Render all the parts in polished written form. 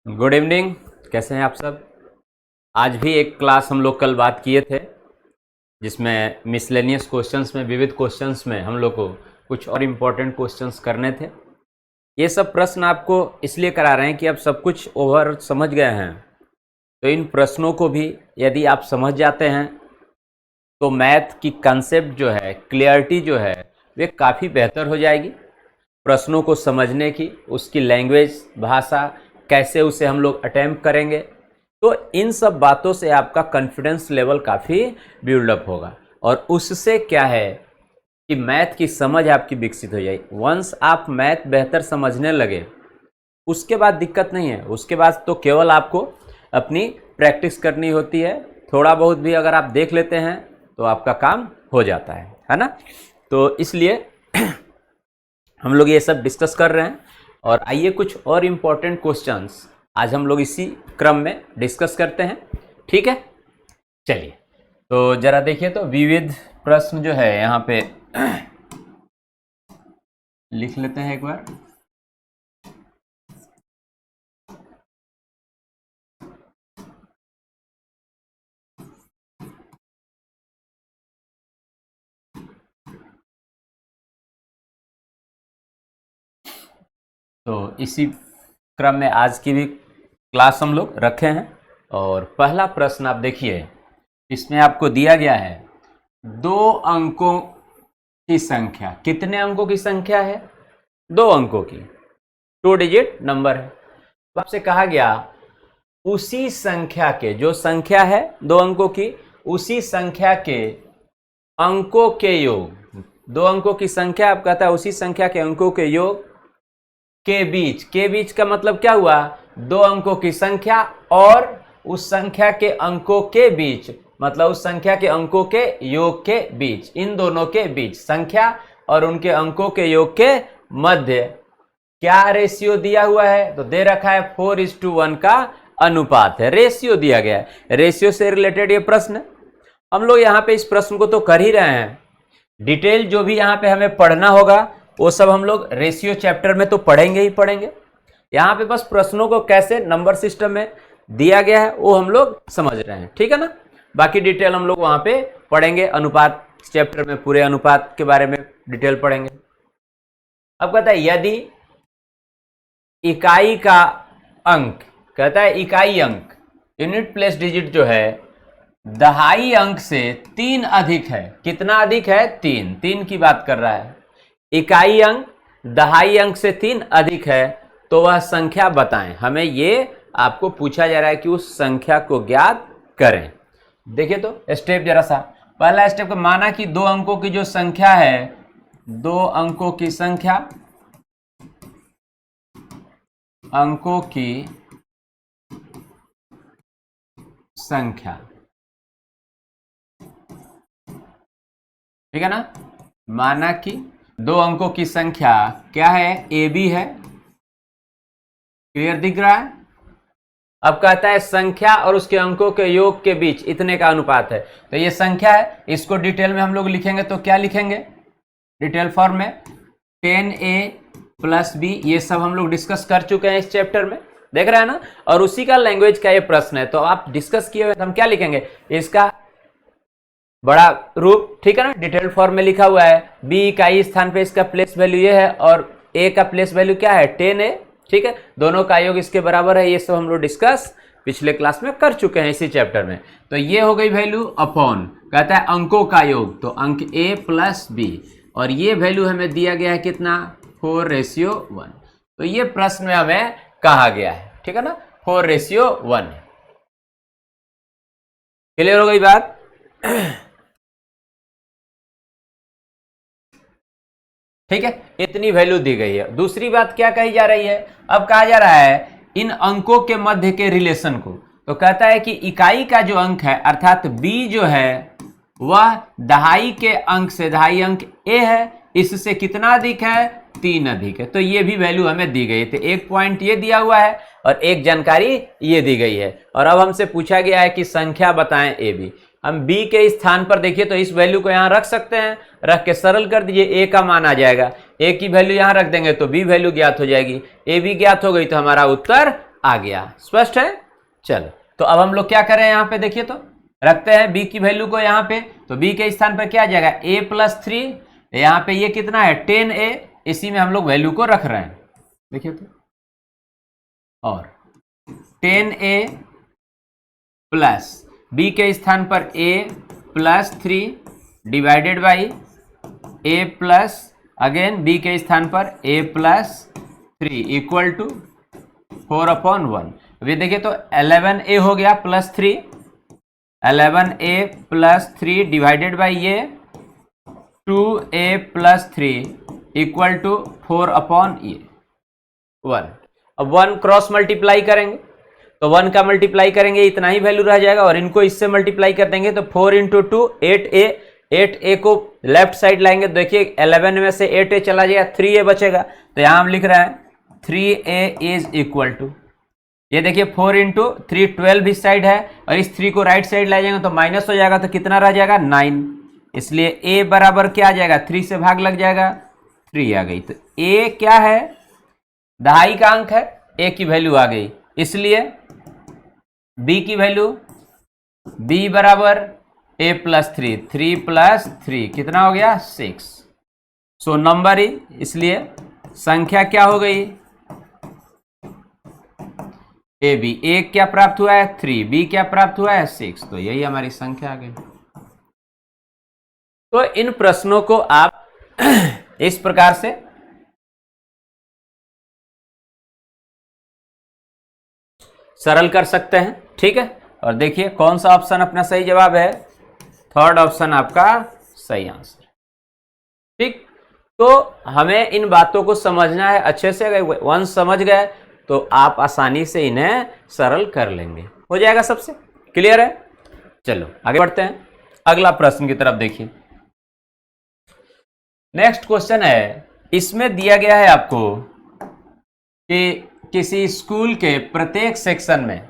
Good evening. कैसे हैं आप सब। आज भी एक क्लास हम लोग कल बात किए थे जिसमें मिसलेनियस क्वेश्चंस में विविध क्वेश्चंस में हम लोग को कुछ और इम्पोर्टेंट क्वेश्चंस करने थे। ये सब प्रश्न आपको इसलिए करा रहे हैं कि आप सब कुछ ओवर समझ गए हैं, तो इन प्रश्नों को भी यदि आप समझ जाते हैं तो मैथ की कंसेप्ट जो है, क्लियरिटी जो है, वे काफ़ी बेहतर हो जाएगी। प्रश्नों को समझने की, उसकी लैंग्वेज, भाषा, कैसे उसे हम लोग अटेम्प्ट करेंगे, तो इन सब बातों से आपका कॉन्फिडेंस लेवल काफ़ी बिल्डअप होगा और उससे क्या है कि मैथ की समझ आपकी विकसित हो जाएगी। वंस आप मैथ बेहतर समझने लगे उसके बाद दिक्कत नहीं है, उसके बाद तो केवल आपको अपनी प्रैक्टिस करनी होती है। थोड़ा बहुत भी अगर आप देख लेते हैं तो आपका काम हो जाता है ना। तो इसलिए हम लोग ये सब डिस्कस कर रहे हैं और आइए कुछ और इम्पोर्टेंट क्वेश्चंस आज हम लोग इसी क्रम में डिस्कस करते हैं, ठीक है। चलिए तो जरा देखिए, तो विविध प्रश्न जो है यहाँ पे लिख लेते हैं एक बार। तो इसी क्रम में आज की भी क्लास हम लोग रखे हैं और पहला प्रश्न आप देखिए, इसमें आपको दिया गया है 2 अंकों की संख्या। कितने अंकों की संख्या है? 2 अंकों की, 2 डिजिट नंबर है। तो आपसे कहा गया उसी संख्या के, जो संख्या है 2 अंकों की, उसी संख्या के अंकों के योग। 2 अंकों की संख्या आप कहता है उसी संख्या के अंकों के योग के बीच का मतलब क्या हुआ? 2 अंकों की संख्या और उस संख्या के अंकों के बीच, मतलब उस संख्या के अंकों के योग के बीच, इन दोनों के बीच संख्या और उनके अंकों के योग के मध्य क्या रेशियो दिया हुआ है? तो दे रखा है 4:1 का अनुपात है, रेशियो दिया गया है। रेशियो से रिलेटेड ये प्रश्न हम लोग यहाँ पे इस प्रश्न को तो कर ही रहे हैं। डिटेल जो भी यहाँ पे हमें पढ़ना होगा वो सब हम लोग रेशियो चैप्टर में तो पढ़ेंगे ही पढ़ेंगे। यहाँ पे बस प्रश्नों को कैसे नंबर सिस्टम में दिया गया है वो हम लोग समझ रहे हैं, ठीक है ना। बाकी डिटेल हम लोग वहाँ पे पढ़ेंगे, अनुपात चैप्टर में पूरे अनुपात के बारे में डिटेल पढ़ेंगे। अब कहता है यदि इकाई का अंक, कहता है इकाई अंक, यूनिट प्लेस डिजिट जो है दहाई अंक से 3 अधिक है। कितना अधिक है? 3 की बात कर रहा है। इकाई अंक दहाई अंक से 3 अधिक है तो वह संख्या बताएं। हमें ये आपको पूछा जा रहा है कि उस संख्या को ज्ञात करें। देखिए तो स्टेप जरा सा, पहला स्टेप का माना कि 2 अंकों की जो संख्या है, 2 अंकों की संख्या, अंकों की संख्या, ठीक है ना। माना कि 2 अंकों की संख्या क्या है? AB है। क्लियर दिख रहा है? अब कहता है संख्या और उसके अंकों के योग के बीच इतने का अनुपात है। तो ये संख्या है, इसको डिटेल में हम लोग लिखेंगे तो क्या लिखेंगे डिटेल फॉर्म में? 10A + B। ये सब हम लोग डिस्कस कर चुके हैं इस चैप्टर में, देख रहे हैं ना। और उसी का लैंग्वेज का ये प्रश्न है तो आप डिस्कस किए हुए, हम क्या लिखेंगे? इसका बड़ा रूप, ठीक है ना, डिटेल फॉर्म में लिखा हुआ है। B इकाई स्थान पे इसका प्लेस वैल्यू ये है और A का प्लेस वैल्यू क्या है? 10A, ठीक है। दोनों का योग इसके बराबर है। ये सब हम लोग डिस्कस पिछले क्लास में कर चुके हैं इसी चैप्टर में। तो ये हो गई वैल्यू अपॉन, कहता है अंकों का योग, तो अंक A + B, और ये वैल्यू हमें दिया गया है कितना? 4:1। तो ये प्रश्न में हमें कहा गया है, ठीक है ना, 4:1। क्लियर हो गई बात? ठीक है, इतनी वैल्यू दी गई है। दूसरी बात क्या कही जा रही है? अब कहा जा रहा है इन अंकों के मध्य के रिलेशन को। तो कहता है कि इकाई का जो अंक है अर्थात B जो है वह दहाई के अंक से, दहाई अंक A है, इससे कितना अधिक है? 3 अधिक है। तो ये भी वैल्यू हमें दी गई है। तो एक पॉइंट ये दिया हुआ है और एक जानकारी ये दी गई है। और अब हमसे पूछा गया है कि संख्या बताएं AB। हम B के स्थान पर देखिए तो इस वैल्यू को यहाँ रख सकते हैं, रख के सरल कर दीजिए, A का मान आ जाएगा। A की वैल्यू यहाँ रख देंगे तो B वैल्यू ज्ञात हो जाएगी। AB ज्ञात हो गई तो हमारा उत्तर आ गया। स्पष्ट है? चलो, तो अब हम लोग क्या करें, यहाँ पे देखिए तो रखते हैं b की वैल्यू को यहाँ पे, तो b के स्थान पर क्या आ जाएगा a+3, यहाँ पे ये कितना है 10a, इसी में हम लोग वैल्यू को रख रहे हैं, देखिए तो, और 10a प्लस b के स्थान पर a+3 divided by a plus again b के स्थान पर a+3 इक्वल टू 4/1। अभी देखिए तो 11a हो गया +3, 11a +3 डिवाइडेड बाई ये 2a+3 इक्वल टू 4/1। अब 1 क्रॉस मल्टीप्लाई करेंगे तो 1 का मल्टीप्लाई करेंगे इतना ही वैल्यू रह जाएगा, और इनको इससे मल्टीप्लाई कर देंगे तो 4 × 2 8a, 8a को लेफ्ट साइड लाएंगे, देखिए 11 में से 8a चला जाएगा, 3a बचेगा, तो यहां हम लिख रहे हैं 3a इज इक्वल टू, ये देखिए 4 × 3 12 इस साइड है, और इस 3 को राइट साइड ले जाएंगे तो माइनस हो जाएगा, तो कितना रह जाएगा 9, इसलिए a बराबर क्या आ जाएगा 3 से भाग लग जाएगा 3 आ गई, तो a क्या है दहाई का अंक है, a की वैल्यू आ गई, इसलिए b की वैल्यू b बराबर a+3, 3 + 3 कितना हो गया 6, सो नंबर ही, इसलिए संख्या क्या हो गई ए बी, ए क्या प्राप्त हुआ है 3, बी क्या प्राप्त हुआ है 6, तो यही हमारी संख्या आ गई। तो इन प्रश्नों को आप इस प्रकार से सरल कर सकते हैं, ठीक है। और देखिए कौन सा ऑप्शन अपना सही जवाब है, थर्ड ऑप्शन आपका सही आंसर, ठीक। तो हमें इन बातों को समझना है अच्छे से, अगर वंस समझ गए तो आप आसानी से इन्हें सरल कर लेंगे, हो जाएगा सबसे क्लियर है। चलो आगे बढ़ते हैं, अगला प्रश्न की तरफ देखिए। नेक्स्ट क्वेश्चन है, इसमें दिया गया है आपको कि किसी स्कूल के प्रत्येक सेक्शन में,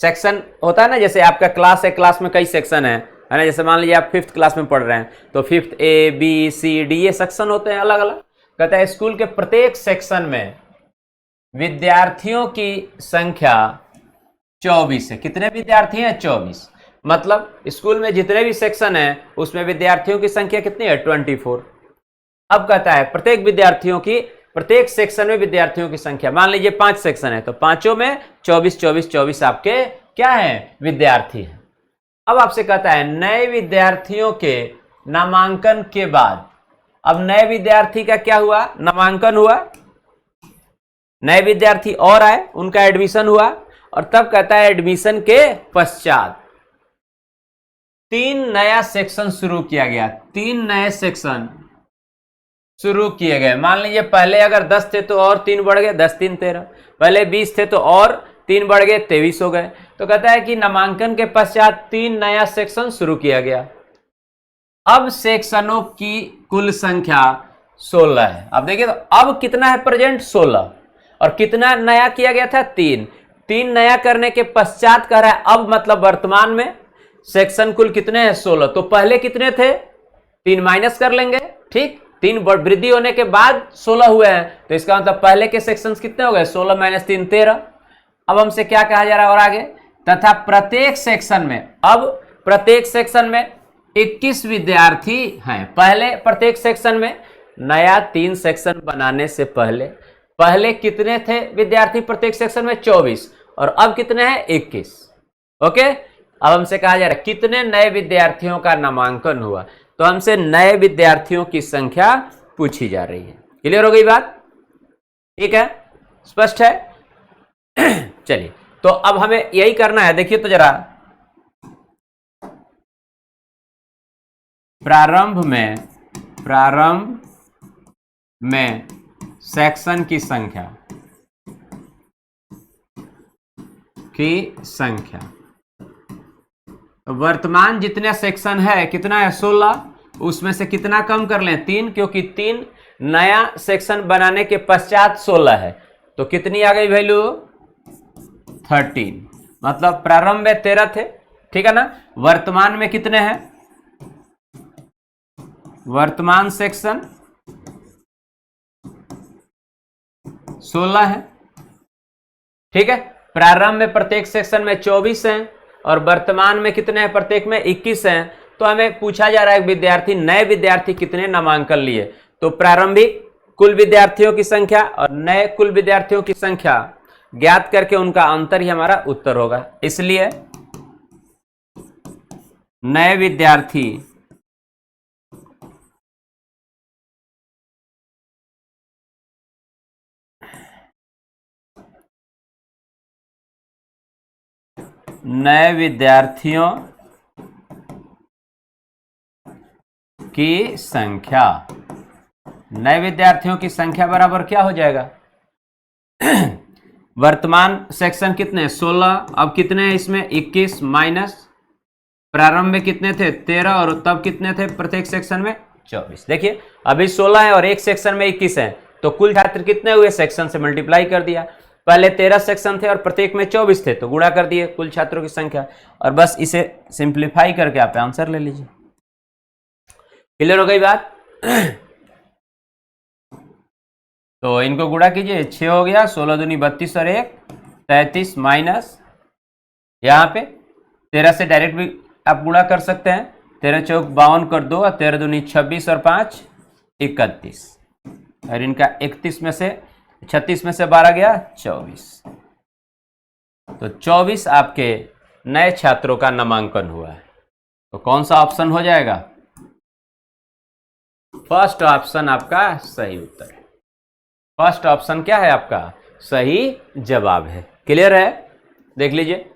सेक्शन होता है ना, जैसे आपका क्लास है, क्लास में कई सेक्शन है ना, जैसे मान लीजिए आप 5th क्लास में पढ़ रहे हैं तो 5th A B C D ये सेक्शन होते हैं अलग अलग। कहता है स्कूल के प्रत्येक सेक्शन में विद्यार्थियों की संख्या 24 है। कितने विद्यार्थी हैं 24, मतलब स्कूल में जितने भी सेक्शन है उसमें विद्यार्थियों की संख्या कितनी है 24। अब कहता है प्रत्येक विद्यार्थियों की, प्रत्येक सेक्शन में विद्यार्थियों की संख्या, मान लीजिए 5 सेक्शन है तो पांचों में 24 आपके क्या है विद्यार्थी हैं। अब आपसे कहता है नए विद्यार्थियों के नामांकन के बाद, अब नए विद्यार्थी का क्या हुआ नामांकन हुआ, नए विद्यार्थी और आए उनका एडमिशन हुआ, और तब कहता है एडमिशन के पश्चात 3 नया सेक्शन शुरू किया गया, 3 नए सेक्शन शुरू किए गए। मान लीजिए पहले अगर 10 थे तो और 3 बढ़ गए, 10 3 13, पहले 20 थे तो और 3 बढ़ गए 23 हो गए। तो कहता है कि नामांकन के पश्चात 3 नया सेक्शन शुरू किया गया। अब सेक्शनों की कुल संख्या 16 है। अब देखिए तो अब कितना है प्रेजेंट 16, और कितना नया किया गया था 3, 3 नया करने के पश्चात कह रहा है अब मतलब वर्तमान में सेक्शन कुल कितने हैं 16, तो पहले कितने थे 3 माइनस कर लेंगे, ठीक, 3 वृद्धि होने के बाद 16 हुए हैं, तो इसका मतलब पहले के सेक्शंस कितने हो गए 16 - 3 13। अब हमसे क्या कहा जा रहा है और आगे, तथा प्रत्येक सेक्शन में, अब प्रत्येक सेक्शन में 21 विद्यार्थी हैं। पहले प्रत्येक सेक्शन में नया 3 सेक्शन बनाने से पहले कितने थे विद्यार्थी प्रत्येक सेक्शन में 24, और अब कितने हैं 21। ओके, अब हमसे कहा जा रहा है कितने नए विद्यार्थियों का नामांकन हुआ, तो हमसे नए विद्यार्थियों की संख्या पूछी जा रही है। क्लियर हो गई बात, ठीक है, स्पष्ट है। चलिए तो अब हमें यही करना है, देखिए तो जरा, प्रारंभ में सेक्शन की संख्या, वर्तमान जितने सेक्शन है कितना है 16, उसमें से कितना कम कर लें 3, क्योंकि 3 नया सेक्शन बनाने के पश्चात 16 है, तो कितनी आ गई वैल्यू 13, मतलब प्रारंभ में 13 थे, ठीक है ना, वर्तमान में कितने हैं, वर्तमान सेक्शन 16 है, ठीक है। प्रारंभ में प्रत्येक सेक्शन में 24 हैं और वर्तमान में कितने हैं, प्रत्येक में 21 हैं। तो हमें पूछा जा रहा है विद्यार्थी, नए विद्यार्थी कितने नामांकन लिए। तो प्रारंभिक कुल विद्यार्थियों की संख्या और नए कुल विद्यार्थियों की संख्या ज्ञात करके उनका अंतर ही हमारा उत्तर होगा। इसलिए नए विद्यार्थी नए विद्यार्थियों की संख्या, नए विद्यार्थियों की संख्या बराबर क्या हो जाएगा, वर्तमान सेक्शन कितने 16, अब कितने हैं इसमें 21 माइनस प्रारंभ में कितने थे 13 और तब कितने थे प्रत्येक सेक्शन में 24। देखिए अभी 16 है और एक सेक्शन में 21 है, तो कुल छात्र कितने हुए, सेक्शन से मल्टीप्लाई कर दिया। पहले 13 सेक्शन थे और प्रत्येक में 24 थे, तो गुणा कर दिए कुल छात्रों की संख्या, और बस इसे सिंप्लीफाई करके आप आंसर ले लीजिए। क्लियर हो गई बात। तो इनको गुणा कीजिए, 6 हो गया, 16 दूनी 32 और 1 33 माइनस यहाँ पे 13 से डायरेक्ट भी आप गुणा कर सकते हैं, 13 चौक 52 कर 2 और 13 दूनी 26 और 5 31, और इनका 31 में से 36 में से 12 गया 24। तो 24 आपके नए छात्रों का नामांकन हुआ है। तो कौन सा ऑप्शन हो जाएगा, फर्स्ट ऑप्शन आपका सही उत्तर है। फर्स्ट ऑप्शन क्या है आपका सही जवाब है। क्लियर है, देख लीजिए।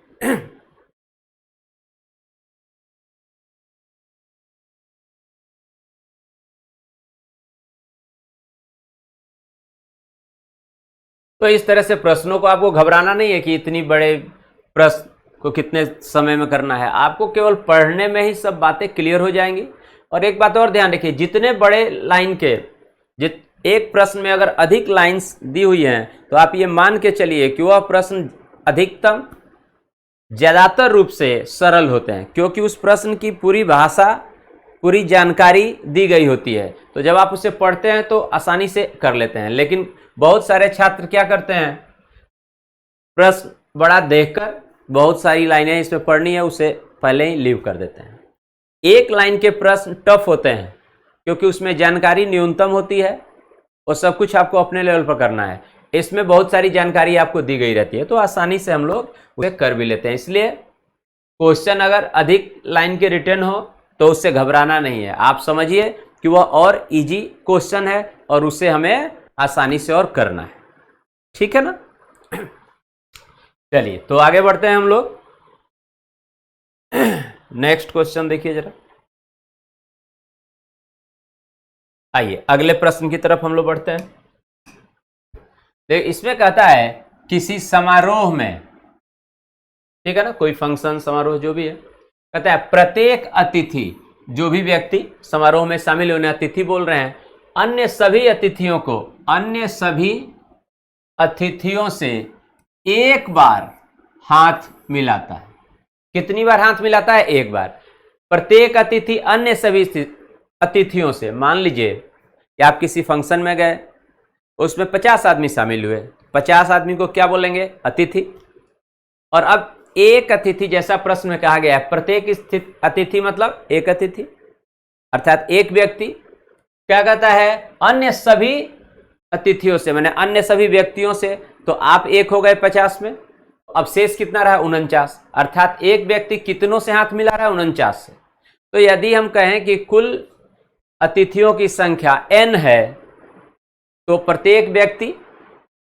तो इस तरह से प्रश्नों को आपको घबराना नहीं है कि इतनी बड़े प्रश्न को कितने समय में करना है, आपको केवल पढ़ने में ही सब बातें क्लियर हो जाएंगी। और एक बात और ध्यान रखिए, जितने बड़े लाइन के एक प्रश्न में अगर अधिक लाइंस दी हुई हैं तो आप ये मान के चलिए कि वह प्रश्न अधिकतम ज्यादातर रूप से सरल होते हैं, क्योंकि उस प्रश्न की पूरी भाषा पूरी जानकारी दी गई होती है। तो जब आप उसे पढ़ते हैं तो आसानी से कर लेते हैं, लेकिन बहुत सारे छात्र क्या करते हैं, प्रश्न बड़ा देखकर बहुत सारी लाइनें इसमें पढ़नी है उसे पहले ही लीव कर देते हैं। एक लाइन के प्रश्न टफ होते हैं क्योंकि उसमें जानकारी न्यूनतम होती है और सब कुछ आपको अपने लेवल पर करना है। इसमें बहुत सारी जानकारी आपको दी गई रहती है, तो आसानी से हम लोग उसे कर भी लेते हैं। इसलिए क्वेश्चन अगर अधिक लाइन के रिटर्न हो तो उससे घबराना नहीं है, आप समझिए कि वह और इजी क्वेश्चन है और उसे हमें आसानी से और करना है। ठीक है ना। चलिए तो आगे बढ़ते हैं हम लोग। नेक्स्ट क्वेश्चन देखिए जरा, आइए अगले प्रश्न की तरफ हम लोग बढ़ते हैं। देखिए इसमें कहता है किसी समारोह में, ठीक है ना, कोई फंक्शन समारोह जो भी है, कहता है प्रत्येक अतिथि, जो भी व्यक्ति समारोह में शामिल होने अतिथि बोल रहे हैं, अन्य सभी अतिथियों से एक बार हाथ मिलाता है। कितनी बार हाथ मिलाता है, एक बार। प्रत्येक अतिथि अन्य सभी अतिथियों से, मान लीजिए कि आप किसी फंक्शन में गए, उसमें 50 आदमी शामिल हुए, 50 आदमी को क्या बोलेंगे, अतिथि। और अब एक अतिथि, जैसा प्रश्न में कहा गया है, प्रत्येक अतिथि मतलब एक अतिथि, अर्थात एक व्यक्ति क्या कहता है, अन्य सभी अतिथियों से, मैंने अन्य सभी व्यक्तियों से, तो आप एक हो गए 50 में, अब शेष कितना रहा 49, अर्थात एक व्यक्ति कितनों से हाथ मिला रहा है, 49 से। तो यदि हम कहें कि कुल अतिथियों की संख्या n है, तो प्रत्येक व्यक्ति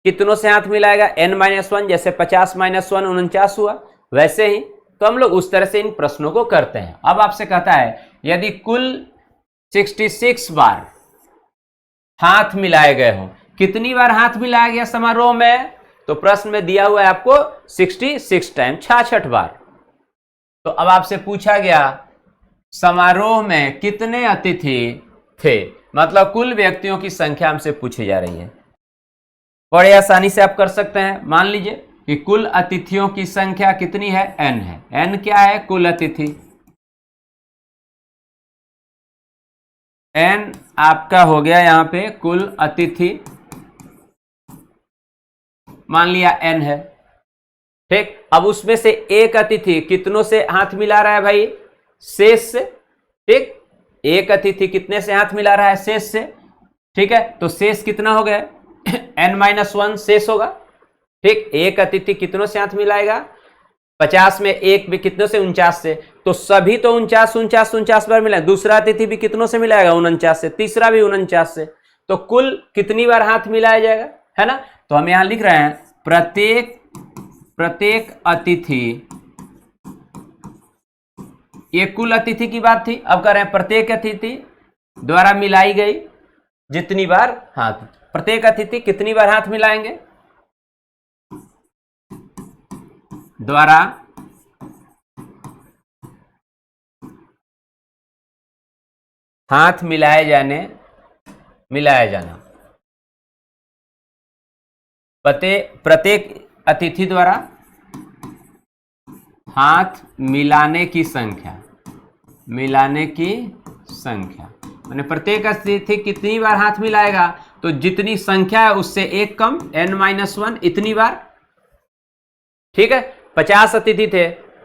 कितनों से हाथ मिलाएगा, n-1, जैसे 50 - 1 49 हुआ, वैसे ही तो हम लोग उस तरह से इन प्रश्नों को करते हैं। अब आपसे कहता है यदि कुल 66 बार हाथ मिलाए गए हो, कितनी बार हाथ मिलाया गया समारोह में, तो प्रश्न में दिया हुआ है आपको 66 टाइम, 66 बार। तो अब आपसे पूछा गया समारोह में कितने अतिथि थे, मतलब कुल व्यक्तियों की संख्या हमसे पूछी जा रही है। बड़े आसानी से आप कर सकते हैं। मान लीजिए कि कुल अतिथियों की संख्या कितनी है, n है। n क्या है, कुल अतिथि। n आपका हो गया यहां पे कुल अतिथि, मान लिया n है। ठीक। अब उसमें से एक अतिथि कितनों से हाथ मिला रहा है भाई? शेष से। ठीक, एक अतिथि कितने से हाथ मिला रहा है? शेष से। ठीक है, तो शेष कितना हो गया? n-1 शेष होगा। ठीक, एक अतिथि कितनों से हाथ मिलाएगा? 50 में एक भी कितनों से? 49 से। तो सभी तो 49 बार मिलाए। दूसरा अतिथि भी कितनों से मिलाएगा? 49 से। तीसरा भी 49 से। तो कुल कितनी बार हाथ मिलाया जाएगा, है ना? तो हम यहां लिख रहे हैं प्रत्येक अतिथि, ये कुल अतिथि की बात थी। अब कह रहे हैं प्रत्येक अतिथि द्वारा मिलाई गई जितनी बार हाथ, प्रत्येक अतिथि कितनी बार हाथ मिलाएंगे? द्वारा हाथ मिलाया जाना। प्रत्येक अतिथि द्वारा हाथ मिलाने की संख्या, माने प्रत्येक अतिथि कितनी बार हाथ मिलाएगा? तो जितनी संख्या है उससे एक कम, n-1 इतनी बार। ठीक है, 50 अतिथि थे,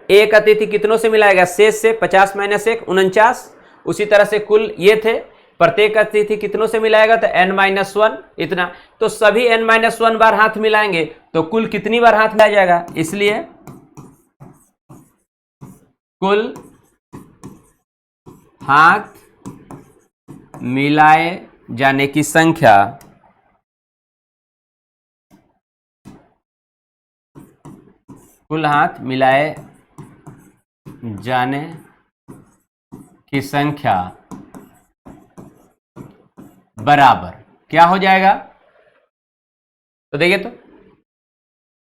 एक अतिथि कितनों से मिलाएगा? शेष से। 50 - 1 49। उसी तरह से कुल ये थे, प्रत्येक अतिथि कितनों से मिलाएगा? तो n-1 इतना। तो सभी n-1 बार हाथ मिलाएंगे तो कुल कितनी बार हाथ मिलाया जाएगा? इसलिए कुल हाथ मिलाए जाने की संख्या बराबर क्या हो जाएगा? तो देखिए, तो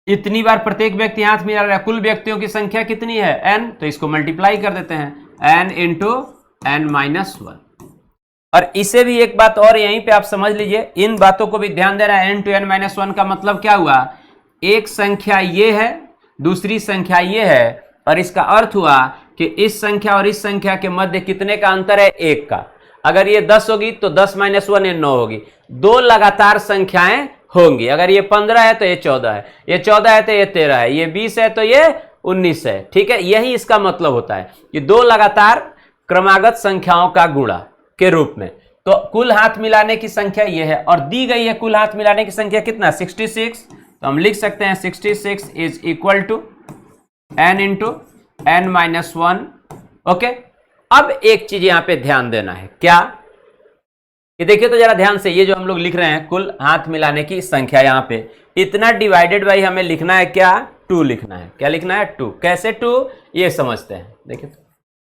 इतनी बार प्रत्येक व्यक्ति हाथ मिला रहा है, कुल व्यक्तियों की संख्या कितनी है? n। तो इसको मल्टीप्लाई कर देते हैं, n × n-1। और इसे भी एक बात और यहीं पे आप समझ लीजिए, इन बातों को भी ध्यान देना है। n × n-1 का मतलब क्या हुआ? एक संख्या ये है, दूसरी संख्या ये है, और इसका अर्थ हुआ कि इस संख्या और इस संख्या के मध्य कितने का अंतर है? 1 का। अगर ये 10 होगी तो 10 - 1 ये 9 होगी। दो लगातार संख्याएं होंगी। अगर ये 15 है तो ये 14 है, ये 14 है तो ये 13 है, ये 20 है तो ये 19 है। ठीक है, यही इसका मतलब होता है कि दो लगातार क्रमागत संख्याओं का गुणा के रूप में। तो कुल हाथ मिलाने की संख्या यह है, और दी गई है कुल हाथ मिलाने की संख्या कितना? 66। तो हम लिख सकते हैं 66 is equal to n × n-1। Okay, अब एक चीज यहां पे ध्यान देना है, क्या? ये देखिए तो जरा ध्यान से, ये जो हम लोग लिख रहे हैं कुल हाथ मिलाने की संख्या, यहां पे इतना डिवाइडेड बाई हमें लिखना है क्या? 2 लिखना है। क्या लिखना है? 2। कैसे 2? ये समझते हैं। देखिए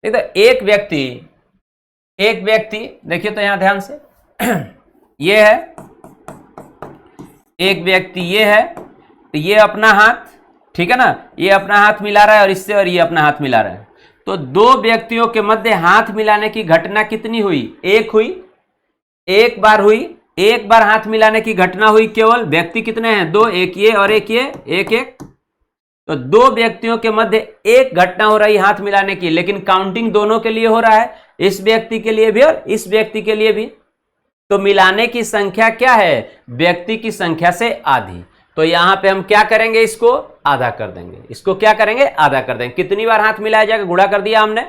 तो एक व्यक्ति देखिए तो यहां ध्यान से ये है, एक व्यक्ति ये है, तो ये अपना हाथ, ठीक है ना, ये अपना हाथ मिला रहा है और इससे, और ये अपना हाथ मिला रहा है। तो दो व्यक्तियों के मध्य हाथ मिलाने की घटना कितनी हुई? एक हुई, एक बार हुई। एक बार हाथ मिलाने की घटना हुई केवल। व्यक्ति कितने हैं? 2, एक ये और एक ये, एक। तो दो व्यक्तियों के मध्य एक घटना हो रही हाथ मिलाने की, लेकिन काउंटिंग दोनों के लिए हो रहा है, इस व्यक्ति के लिए भी और इस व्यक्ति के लिए भी। तो मिलाने की संख्या क्या है? व्यक्ति की संख्या से आधी। तो यहां पे हम क्या करेंगे? इसको आधा कर देंगे। इसको क्या करेंगे? आधा कर देंगे। कितनी बार हाथ मिलाया जाएगा? गुणा कर दिया हमने।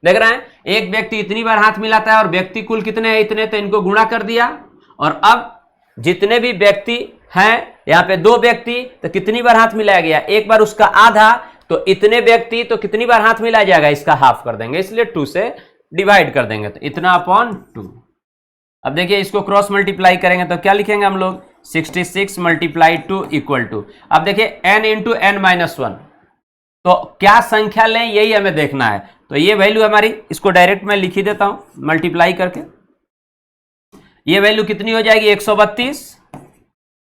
देख रहे हैं, एक व्यक्ति इतनी बार हाथ मिलाता है और व्यक्ति कुल कितने हैं? इतने। तो इनको गुणा कर दिया, और अब जितने भी व्यक्ति हैं, यहां पे 2 व्यक्ति, तो कितनी बार हाथ मिलाया गया? एक बार, उसका आधा। तो इतने व्यक्ति, तो कितनी बार हाथ मिलाया जाएगा? इसका हाफ कर देंगे, इसलिए 2 से डिवाइड कर देंगे, तो इतना अपॉन 2। अब देखिए, इसको क्रॉस मल्टीप्लाई करेंगे तो क्या लिखेंगे हम लोग? 66 × 2 इक्वल टू, अब देखिए n × n-1। तो क्या संख्या लें, यही हमें देखना है। तो ये वैल्यू हमारी, इसको डायरेक्ट मैं लिख ही देता हूं मल्टीप्लाई करके। ये वैल्यू कितनी हो जाएगी? 132।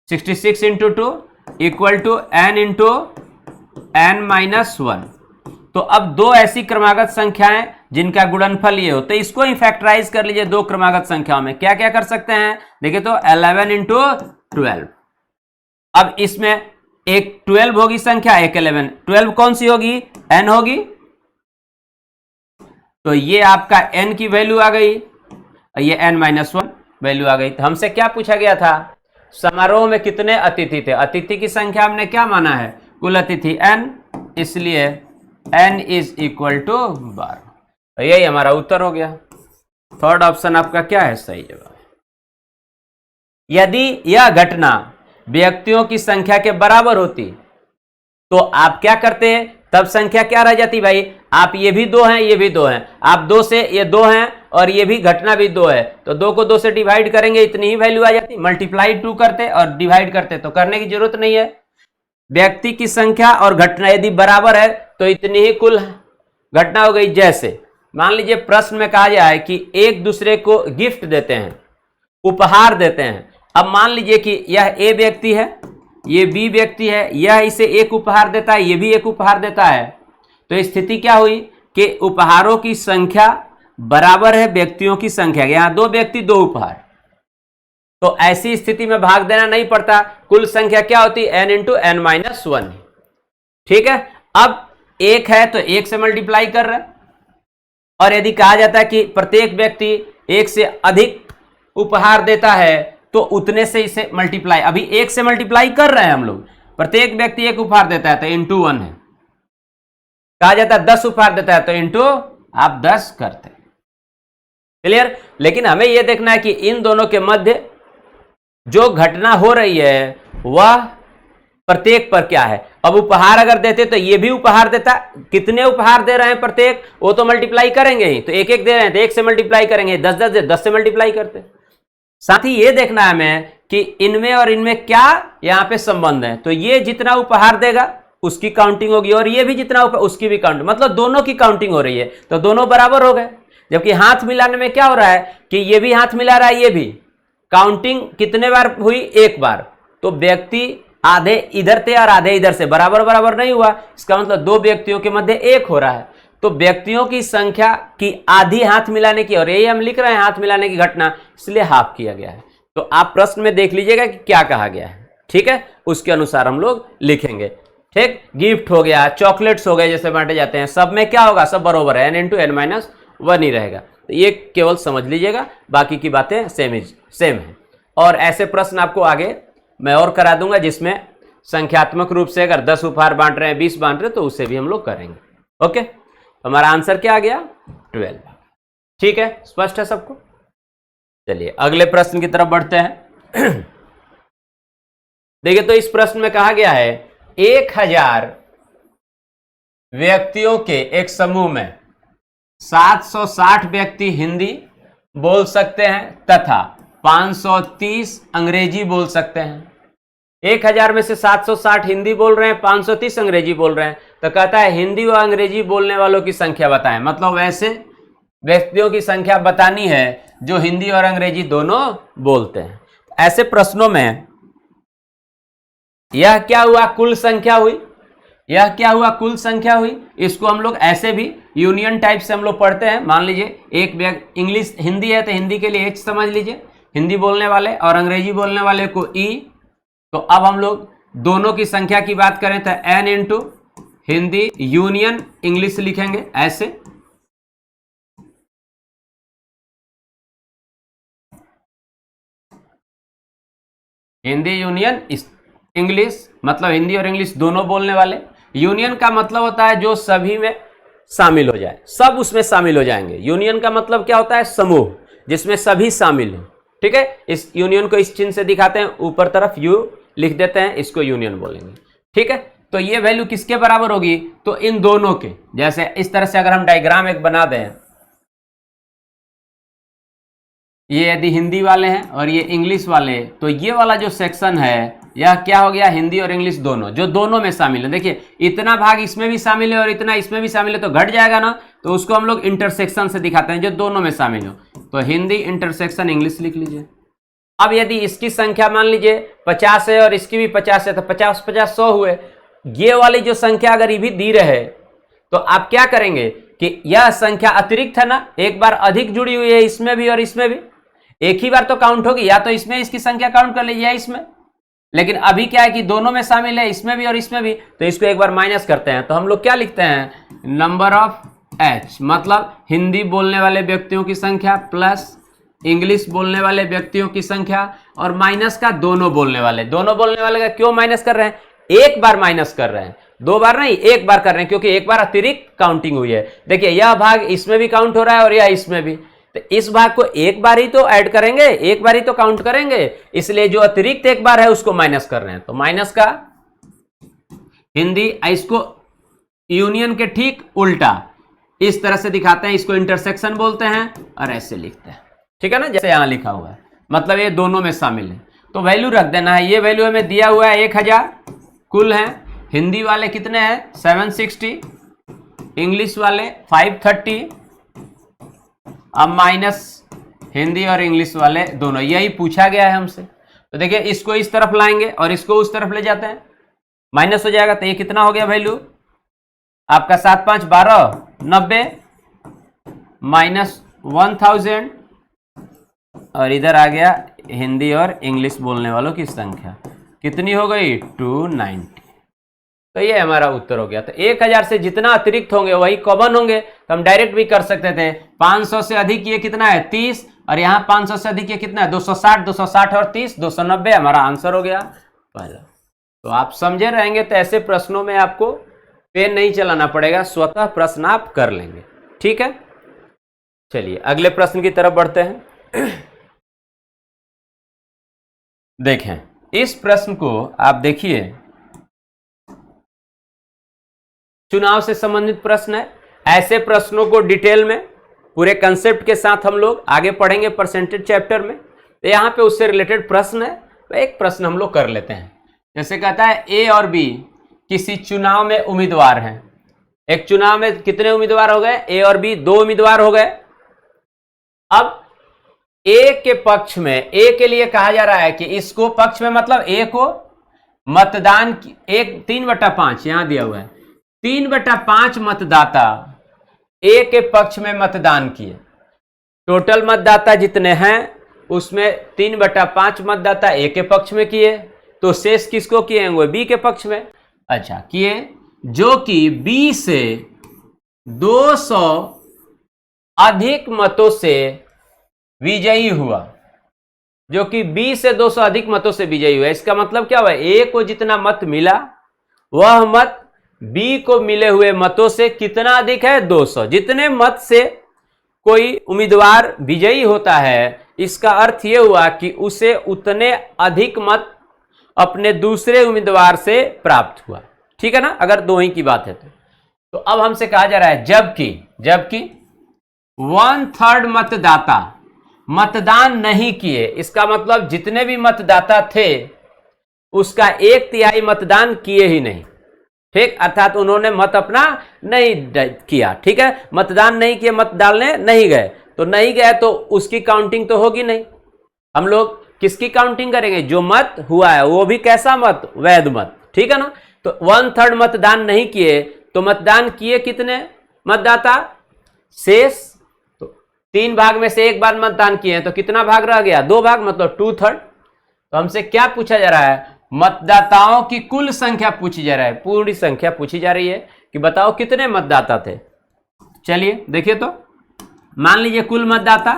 66 × 2 इक्वल टू n × n-1। तो अब दो ऐसी क्रमागत संख्याएं जिनका गुणनफल ये हो, तो इसको ही फैक्टराइज कर लीजिए। दो क्रमागत संख्याओं में क्या क्या कर सकते हैं? देखिए तो 11 × 12। अब इसमें एक 12 होगी संख्या, एक 11। 12 कौन सी होगी? n होगी। तो ये आपका n की वैल्यू आ गई, ये n-1 वैल्यू आ गई। तो हमसे क्या पूछा गया था? समारोह में कितने अतिथि थे? अतिथि की संख्या हमने क्या माना है? कुल अतिथि n, इसलिए n इज इक्वल टू 12। यही हमारा उत्तर हो गया। थर्ड ऑप्शन आपका क्या है सही जवाब। यदि यह घटना व्यक्तियों की संख्या के बराबर होती तो आप क्या करते हैं, तब संख्या क्या रह जाती भाई, आप ये भी 2 हैं, ये भी 2 हैं, आप 2 से ये 2 हैं और ये भी घटना भी 2 है, तो 2 को 2 से डिवाइड करेंगे, इतनी ही वैल्यू आ जाती। मल्टीप्लाई 2 करते और डिवाइड करते तो करने की जरूरत नहीं है। व्यक्ति की संख्या और घटना यदि बराबर है तो इतनी ही कुल घटना हो गई। जैसे मान लीजिए प्रश्न में कहा जाए कि एक दूसरे को गिफ्ट देते हैं, उपहार देते हैं। अब मान लीजिए कि यह ए व्यक्ति है, ये बी व्यक्ति है, यह इसे एक उपहार देता है, ये भी एक उपहार देता है, तो स्थिति क्या हुई कि उपहारों की संख्या बराबर है व्यक्तियों की संख्या। यहां 2 व्यक्ति 2 उपहार, तो ऐसी स्थिति में भाग देना नहीं पड़ता। कुल संख्या क्या होती है, n इंटू n माइनस 1। ठीक है, अब 1 है तो 1 से मल्टीप्लाई कर रहे हैं, और यदि कहा जाता है कि प्रत्येक व्यक्ति 1 से अधिक उपहार देता है तो उतने से इसे मल्टीप्लाई, अभी 1 से मल्टीप्लाई कर रहे हैं हम लोग, प्रत्येक व्यक्ति 1 उपहार देता है तो इंटू 1 है। कहा जाता है 10 उपहार देता है तो इंटू आप 10 करते हैं। क्लियर। लेकिन हमें यह देखना है कि इन दोनों के मध्य जो घटना हो रही है वह प्रत्येक पर क्या है। अब उपहार अगर देते तो ये भी उपहार देता, कितने उपहार दे रहे हैं प्रत्येक, वो तो मल्टीप्लाई करेंगे ही, तो 1 1 दे रहे हैं तो 1 से मल्टीप्लाई करेंगे, 10 10 दे 10 से मल्टीप्लाई करते। साथ ही ये देखना है हमें कि इनमें और इनमें क्या यहां पे संबंध है, तो ये जितना उपहार देगा उसकी काउंटिंग होगी और ये भी जितना उसकी भी काउंटिंग, मतलब दोनों की काउंटिंग हो रही है, तो दोनों बराबर हो गए। जबकि हाथ मिलाने में क्या हो रहा है कि ये भी हाथ मिला रहा है, ये भी, काउंटिंग कितने बार हुई, 1 बार, तो व्यक्ति आधे इधर थे और आधे इधर से, बराबर बराबर नहीं हुआ। इसका मतलब 2 व्यक्तियों के मध्य 1 हो रहा है, तो व्यक्तियों की संख्या की आधी हाथ मिलाने की, और यही हम लिख रहे हैं हाथ मिलाने की घटना, इसलिए हाफ किया गया है। तो आप प्रश्न में देख लीजिएगा कि क्या कहा गया है, ठीक है, उसके अनुसार हम लोग लिखेंगे। ठीक, गिफ्ट हो गया, चॉकलेट्स हो गए, जैसे बांटे जाते हैं, सब में क्या होगा, सब बराबर है, n इंटू n माइनस 1 ही रहेगा। तो ये केवल समझ लीजिएगा, बाकी की बातें सेम है। और ऐसे प्रश्न आपको आगे मैं और करा दूंगा जिसमें संख्यात्मक रूप से अगर 10 उपहार बांट रहे हैं, 20 बांट रहे हैं, तो उसे भी हम लोग करेंगे। ओके, तो हमारा आंसर क्या आ गया, 12। ठीक है, स्पष्ट है सबको। चलिए अगले प्रश्न की तरफ बढ़ते हैं। देखिए, तो इस प्रश्न में कहा गया है 1000 व्यक्तियों के एक समूह में 760 व्यक्ति हिंदी बोल सकते हैं तथा 530 अंग्रेजी बोल सकते हैं। 1000 में से 760 हिंदी बोल रहे हैं, 530 अंग्रेजी बोल रहे हैं, तो कहता है हिंदी व अंग्रेजी बोलने वालों की संख्या बताएं। मतलब वैसे व्यक्तियों की संख्या बतानी है जो हिंदी और अंग्रेजी दोनों बोलते हैं। ऐसे प्रश्नों में यह क्या हुआ, कुल संख्या हुई, यह क्या हुआ, कुल संख्या हुई। इसको हम लोग ऐसे भी यूनियन टाइप से हम लोग पढ़ते हैं। मान लीजिए एक इंग्लिश हिंदी है तो हिंदी के लिए H समझ लीजिए, हिंदी बोलने वाले, और अंग्रेजी बोलने वाले को E। तो अब हम लोग दोनों की संख्या की बात करें तो n into Hindi union English लिखेंगे ऐसे। हिंदी यूनियन इंग्लिश, मतलब हिंदी और इंग्लिश दोनों बोलने वाले। यूनियन का मतलब होता है जो सभी में शामिल हो जाए, सब उसमें शामिल हो जाएंगे। यूनियन का मतलब क्या होता है, समूह जिसमें सभी शामिल हैं। ठीक है, इस यूनियन को इस चिन्ह से दिखाते हैं, ऊपर तरफ यू लिख देते हैं, इसको यूनियन बोलेंगे। ठीक है, तो ये वैल्यू किसके बराबर होगी, तो इन दोनों के। जैसे इस तरह से अगर हम डायग्राम एक बना दें, ये यदि हिंदी वाले हैं और ये इंग्लिश वाले, तो ये वाला जो सेक्शन है यह क्या हो गया, हिंदी और इंग्लिश दोनों, जो दोनों में शामिल है। देखिए इतना भाग इसमें भी शामिल है और इतना इसमें भी शामिल है, तो घट जाएगा ना, तो उसको हम लोग इंटरसेक्शन से दिखाते हैं, जो दोनों में शामिल हो। तो हिंदी इंटरसेक्शन इंग्लिश लिख लीजिए। अब यदि इसकी संख्या मान लीजिए 50 है और इसकी भी 50 है, तो 50 50 100 हुए। ये वाली जो संख्या अगर ये भी दी रहे तो आप क्या करेंगे कि यह संख्या अतिरिक्त है ना, एक बार अधिक जुड़ी हुई है इसमें भी और इसमें भी, एक ही बार तो काउंट होगी, या तो इसमें इसकी संख्या काउंट कर लीजिए या इसमें। लेकिन अभी क्या है कि दोनों में शामिल है, इसमें भी और इसमें भी, तो इसको एक बार माइनस करते हैं। तो हम लोग क्या लिखते हैं, नंबर ऑफ H, मतलब हिंदी बोलने वाले व्यक्तियों की संख्या प्लस इंग्लिश बोलने वाले व्यक्तियों की संख्या, और माइनस का दोनों बोलने वाले। दोनों बोलने वाले का क्यों माइनस कर रहे हैं, एक बार माइनस कर रहे हैं, 2 बार नहीं, एक बार कर रहे हैं, क्योंकि एक बार अतिरिक्त काउंटिंग हुई है। देखिए यह भाग इसमें भी काउंट हो रहा है और यह इसमें भी, तो इस भाग को एक बार ही तो ऐड करेंगे, एक बार ही तो काउंट करेंगे, इसलिए जो अतिरिक्त एक बार है उसको माइनस कर रहे हैं। तो माइनस का हिंदी, इसको यूनियन के ठीक उल्टा इस तरह से दिखाते हैं, इसको इंटरसेक्शन बोलते हैं और ऐसे लिखते हैं, ठीक है ना, जैसे यहां लिखा हुआ है, मतलब ये दोनों में शामिल है। तो वैल्यू रख देना है, ये वैल्यू हमें दिया हुआ है 1000 कुल है, हिंदी वाले कितने हैं 760, इंग्लिश वाले 530, अब माइनस हिंदी और इंग्लिश वाले दोनों, यही पूछा गया है हमसे। तो देखिए इसको इस तरफ लाएंगे और इसको उस तरफ ले जाते हैं, माइनस हो जाएगा, तो ये कितना हो गया वैल्यू आपका 7 5 12 90 माइनस 1000, और इधर आ गया हिंदी और इंग्लिश बोलने वालों की संख्या कितनी हो गई 290। तो ये हमारा उत्तर हो गया। तो 1000 से जितना अतिरिक्त होंगे वही कॉमन होंगे, तो हम डायरेक्ट भी कर सकते थे। 500 से अधिक ये कितना है 30, और यहाँ 500 से अधिक ये कितना है 260, 260 और 30 290, हमारा आंसर हो गया पहला। तो आप समझे रहेंगे तो ऐसे प्रश्नों में आपको पेन नहीं चलाना पड़ेगा, स्वतः प्रश्न आप कर लेंगे, ठीक है। चलिए अगले प्रश्न की तरफ बढ़ते हैं। देखें इस प्रश्न को आप देखिए, चुनाव से संबंधित प्रश्न है। ऐसे प्रश्नों को डिटेल में पूरे कंसेप्ट के साथ हम लोग आगे पढ़ेंगे परसेंटेज चैप्टर में। तो यहाँ पे उससे रिलेटेड प्रश्न है, तो एक प्रश्न हम लोग कर लेते हैं। जैसे कहता है ए और बी किसी चुनाव में उम्मीदवार हैं। एक चुनाव में कितने उम्मीदवार हो गए, ए और बी 2 उम्मीदवार हो गए। अब ए के पक्ष में, ए के लिए कहा जा रहा है कि इसको पक्ष में मतलब ए को मतदान की 3/5 यहां दिया हुआ है, 3/5 मतदाता ए के पक्ष में मतदान किए। टोटल मतदाता जितने हैं उसमें 3/5 मतदाता ए के पक्ष में किए, तो शेष किसको किए हैं, वो बी के पक्ष में। अच्छा किए, जो कि बी से 200 अधिक मतों से विजयी हुआ, जो कि बी से 200 अधिक मतों से विजयी हुआ। इसका मतलब क्या हुआ, ए को जितना मत मिला वह मत बी को मिले हुए मतों से कितना अधिक है 200। जितने मत से कोई उम्मीदवार विजयी होता है, इसका अर्थ यह हुआ कि उसे उतने अधिक मत अपने दूसरे उम्मीदवार से प्राप्त हुआ, ठीक है ना, अगर 2 ही की बात है तो अब हमसे कहा जा रहा है जबकि 1/3 मतदाता मतदान नहीं किए। इसका मतलब जितने भी मतदाता थे उसका 1/3 मतदान किए ही नहीं, ठीक, अर्थात उन्होंने मत अपना नहीं किया, ठीक है, मतदान नहीं किए, मत डालने नहीं गए, तो नहीं गए तो उसकी काउंटिंग तो होगी नहीं। हम लोग किसकी काउंटिंग करेंगे, जो मत हुआ है, वो भी कैसा मत, वैध मत, ठीक है ना। तो 1/3 मतदान नहीं किए, तो मतदान किए कितने मतदाता, शेष, तो 3 भाग में से 1 बार मतदान किए हैं, तो कितना भाग रह गया, 2 भाग, मतलब 2/3। तो हमसे क्या पूछा जा रहा है, मतदाताओं की कुल संख्या पूछी जा रहा है, पूरी संख्या पूछी जा रही है कि बताओ कितने मतदाता थे। चलिए देखिए, तो मान लीजिए कुल मतदाता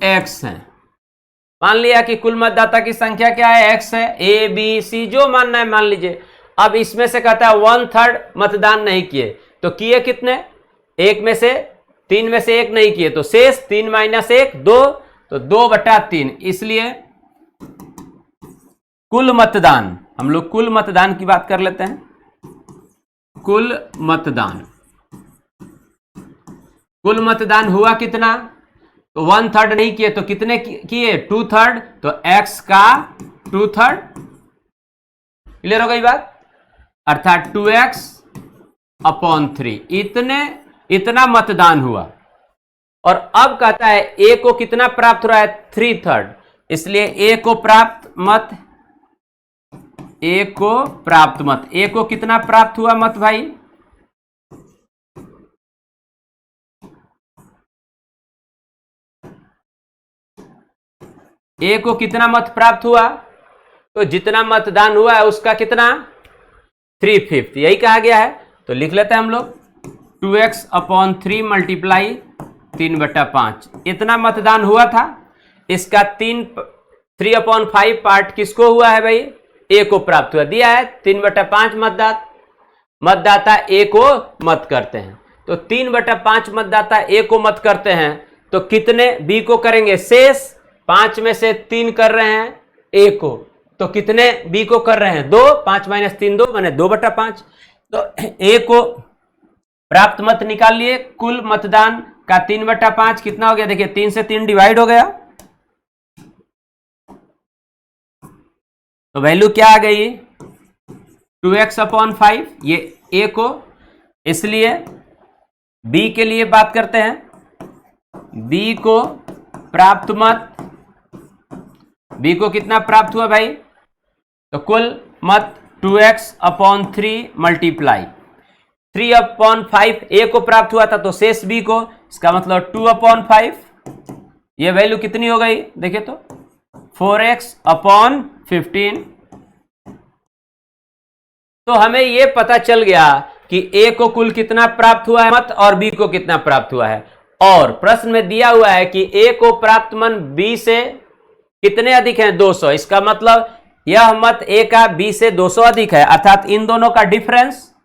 x है। मान लिया कि कुल मतदाता की संख्या क्या है, x है, ए बी सी जो मानना है मान लीजिए। अब इसमें से कहता है 1/3 मतदान नहीं किए, तो किए कितने, 1 में से 3 में से 1 नहीं किए, तो शेष 3 - 1 2, तो 2/3। इसलिए कुल मतदान, हम लोग कुल मतदान की बात कर लेते हैं। कुल मतदान हुआ कितना, तो 1/3 नहीं किए, तो कितने किए 2/3, तो x का 2/3। क्लियर हो गई बात, अर्थात 2x/3 इतना मतदान हुआ। और अब कहता है a को कितना प्राप्त हो रहा है 3/3, इसलिए a को प्राप्त मत, a को कितना प्राप्त हुआ मत भाई, ए को कितना मत प्राप्त हुआ, तो जितना मतदान हुआ है उसका कितना 3/5, यही कहा गया है। तो लिख लेते हैं हम लोग 2x/3 × 3/5, इतना मतदान हुआ था, इसका 3/5 पार्ट किसको हुआ है भाई? ए को प्राप्त हुआ। दिया है 3/5 मतदाता ए को मत करते हैं, तो 3/5 मतदाता ए को मत करते हैं, तो कितने बी को करेंगे? शेष 5 में से 3 कर रहे हैं ए को, तो कितने बी को कर रहे हैं? 2। 5 - 3 2 माने 2/5। तो ए को प्राप्त मत निकाल लिए, कुल मतदान का 3/5 कितना हो गया? देखिए 3 से 3 डिवाइड हो गया, तो वैल्यू क्या आ गई? 2x/5, ये ए को। इसलिए बी के लिए बात करते हैं। बी को प्राप्त मत, बी को कितना प्राप्त हुआ भाई? तो कुल मत 2x/3 मल्टीप्लाई 3/5 ए को प्राप्त हुआ था, तो शेष बी को, इसका मतलब 2/5। ये वैल्यू कितनी हो गई? देखिए तो 4x/15। तो हमें यह पता चल गया कि ए को कुल कितना प्राप्त हुआ है मत, और बी को कितना प्राप्त हुआ है। और प्रश्न में दिया हुआ है कि ए को प्राप्त मन बी से कितने अधिक है? 200। इसका मतलब यह मत ए का बी से 200 अधिक है, अर्थात इन दोनों का डिफरेंस।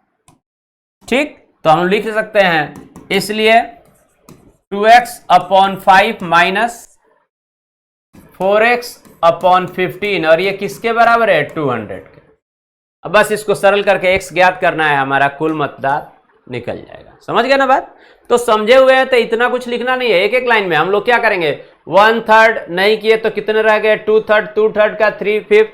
ठीक, तो हम लिख सकते हैं, इसलिए 2x/5 माइनस 4x/15, और ये किसके बराबर है? 200 के। अब बस इसको सरल करके x ज्ञात करना है, हमारा कुल मतदान निकल जाएगा। समझ गए ना बात? तो समझे हुए हैं तो इतना कुछ लिखना नहीं है, एक एक लाइन में हम लोग क्या करेंगे? 1/3 नहीं किए तो कितने रह गए? 2/3, 2/3 का 3/5,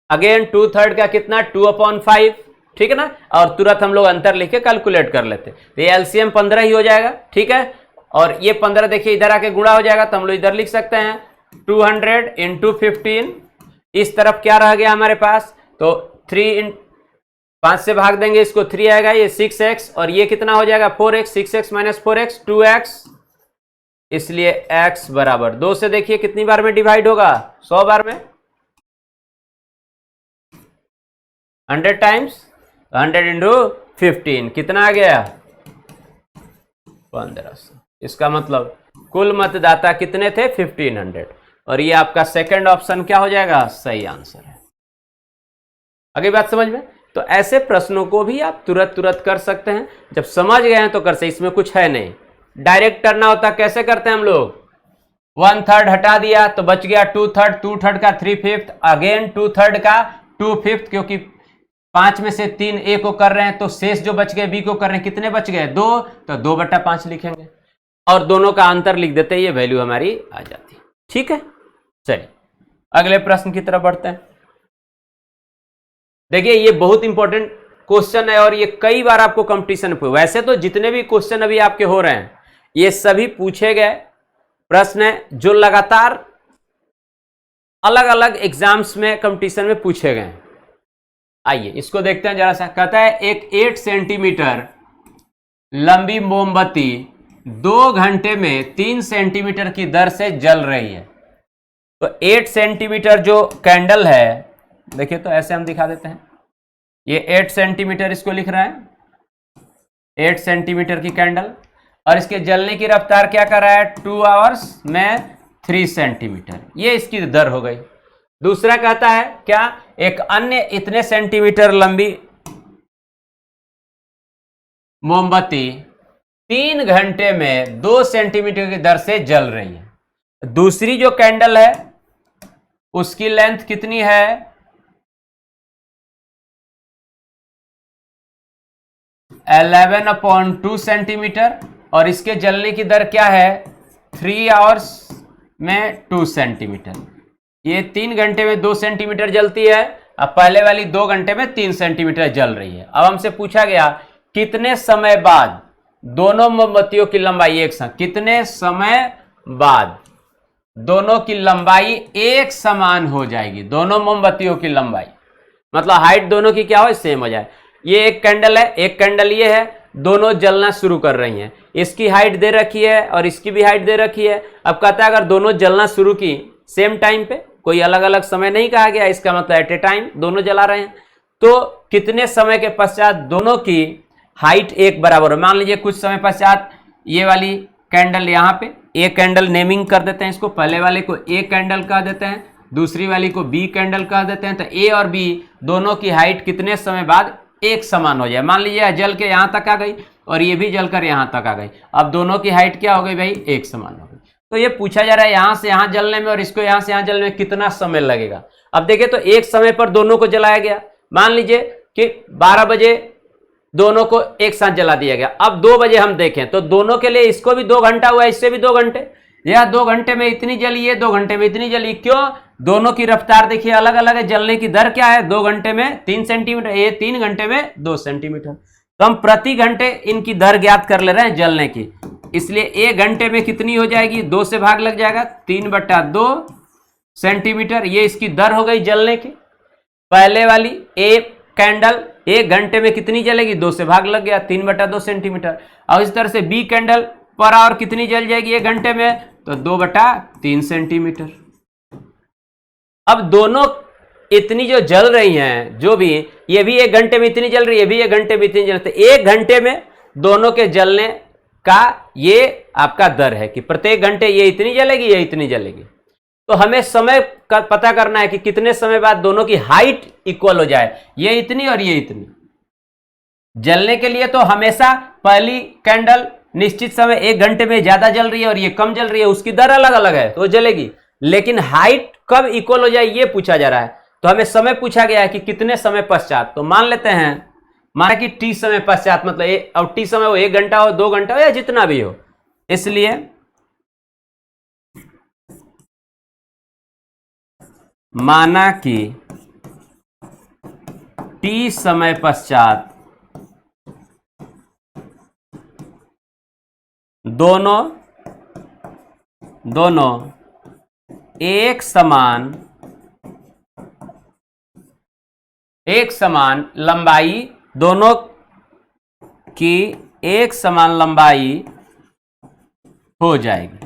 अगेन 2/3 का कितना? 2/5। ठीक है ना? और तुरंत हम लोग अंतर लिख के कैलकुलेट कर लेते, तो ये एलसीएम 15 ही हो जाएगा। ठीक है, और ये 15 देखिए इधर आके गुणा हो जाएगा, तो हम लोग इधर लिख सकते हैं 200 × 15। इस तरफ क्या रह गया हमारे पास? तो 5 से भाग देंगे इसको, 3 आएगा, ये 6x, और ये कितना हो जाएगा? 4x। 6x - 4x 2x, इसलिए x बराबर 2 से देखिए कितनी बार में डिवाइड होगा? 100 बार में, 100 टाइम्स 100 × 15 कितना आ गया? 1500। इसका मतलब कुल मतदाता कितने थे? 1500, और ये आपका सेकंड ऑप्शन क्या हो जाएगा? सही आंसर है। आगे बात समझ में? तो ऐसे प्रश्नों को भी आप तुरंत कर सकते हैं, जब समझ गए हैं तो कर सकते। इसमें कुछ है नहीं, डायरेक्ट करना होता कैसे करते हैं हम लोग? 1/3 हटा दिया तो बच गया 2/3, 2/3 का 3/5, अगेन 2/3 का 2/5, क्योंकि 5 में से 3 ए को कर रहे हैं, तो शेष जो बच गए बी को कर रहे हैं, कितने बच गए? 2, तो 2/5 लिखेंगे, और दोनों का अंतर लिख देते हैं, ये वैल्यू हमारी आ जाती है। ठीक है, चलिए अगले प्रश्न की तरफ बढ़ते हैं। देखिए ये बहुत इंपॉर्टेंट क्वेश्चन है, और ये कई बार आपको कंपटीशन में, वैसे तो जितने भी क्वेश्चन अभी आपके हो रहे हैं ये सभी पूछे गए प्रश्न है, जो लगातार अलग अलग एग्जाम्स में कंपटीशन में पूछे गए। आइए इसको देखते हैं जरा सा। कहता है एक 8 सेंटीमीटर लंबी मोमबत्ती 2 घंटे में 3 सेंटीमीटर की दर से जल रही है। तो 8 सेंटीमीटर जो कैंडल है, देखिए तो ऐसे हम दिखा देते हैं, ये 8 सेंटीमीटर इसको लिख रहे हैं, 8 सेंटीमीटर की कैंडल, और इसके जलने की रफ्तार क्या कर रहा है? 2 आवर्स में 3 सेंटीमीटर, ये इसकी दर हो गई। दूसरा कहता है क्या? एक अन्य इतने सेंटीमीटर लंबी मोमबत्ती 3 घंटे में 2 सेंटीमीटर की दर से जल रही है। दूसरी जो कैंडल है उसकी लेंथ कितनी है? 11/2 सेंटीमीटर, और इसके जलने की दर क्या है? 3 आवर्स में 2 सेंटीमीटर। ये 3 घंटे में 2 सेंटीमीटर जलती है, अब पहले वाली 2 घंटे में 3 सेंटीमीटर जल रही है। अब हमसे पूछा गया कितने समय बाद दोनों मोमबत्तियों की लंबाई एक साथ, कितने समय बाद दोनों की लंबाई एक समान हो जाएगी? दोनों मोमबत्तियों की लंबाई मतलब हाइट दोनों की क्या हो? सेम हो जाए। ये एक कैंडल है, एक कैंडल ये है, दोनों जलना शुरू कर रही हैं, इसकी हाइट दे रखी है और इसकी भी हाइट दे रखी है। अब कहता है अगर दोनों जलना शुरू की सेम टाइम पे, कोई अलग अलग समय नहीं कहा गया, इसका मतलब एट ए टाइम दोनों जला रहे हैं, तो कितने समय के पश्चात दोनों की हाइट एक बराबर हो? मान लीजिए कुछ समय पश्चात ये वाली कैंडल यहाँ पे, ए कैंडल नेमिंग कर देते हैं इसको, पहले वाले को ए कैंडल कह देते हैं, दूसरी वाली को बी कैंडल कह देते हैं। तो ए और बी दोनों की हाइट कितने समय बाद एक समान हो जाए। मान लीजिए जल के यहाँ तक आ गई और ये भी जलकर यहाँ तक आ गई, अब दोनों की हाइट क्या हो गई भाई, एक समान हो गई। तो ये पूछा जा रहा है यहाँ से यहाँ जलने में और इसको यहाँ से यहाँ जलने में कितना समय लगेगा। अब देखिए तो एक समय पर दोनों को जलाया गया, मान लीजिए कि 12 बजे दोनों को एक साथ जला दिया गया। अब 2 बजे हम देखें तो दोनों के लिए इसको भी 2 घंटा हुआ, इससे भी 2 घंटे, या 2 घंटे में इतनी जली है, 2 घंटे में इतनी जली। क्यों? दोनों की रफ्तार देखिए अलग अलग है। जलने की दर क्या है, 2 घंटे में 3 सेंटीमीटर, ये 3 घंटे में 2 सेंटीमीटर। तो हम प्रति घंटे इनकी दर ज्ञात कर ले रहे हैं जलने की, इसलिए 1 घंटे में कितनी हो जाएगी, 2 से भाग लग जाएगा, 3/2 सेंटीमीटर। ये इसकी दर हो गई जलने की। पहले वाली ए कैंडल 1 घंटे में कितनी जलेगी, 2 से भाग लग गया, 3/2 सेंटीमीटर। और इस तरह से बी कैंडल पर आवर कितनी जल जाएगी 1 घंटे में, तो 2/3 सेंटीमीटर। अब दोनों इतनी जो जल रही हैं, जो भी ये भी 1 घंटे में इतनी जल रही है, ये भी 1 घंटे में इतनी जल रही है, 1 घंटे में दोनों के जलने का ये आपका दर है कि प्रत्येक घंटे ये इतनी जलेगी, ये इतनी जलेगी। तो हमें समय का पता करना है कि कितने समय बाद दोनों की हाइट इक्वल हो जाए, ये इतनी और ये इतनी। जलने के लिए तो हमेशा पहली कैंडल निश्चित समय 1 घंटे में ज्यादा जल रही है और ये कम जल रही है, उसकी दर अलग अलग है तो जलेगी, लेकिन हाइट कब इक्वल हो जाए ये पूछा जा रहा है। तो हमें समय पूछा गया है कि कितने समय पश्चात। तो मान लेते हैं, माना कि टी समय पश्चात, मतलब अब टी समय हो 1 घंटा हो, 2 घंटा हो, या जितना भी हो, इसलिए माना कि टी समय पश्चात दोनों एक समान लंबाई, दोनों की एक समान लंबाई हो जाएगी।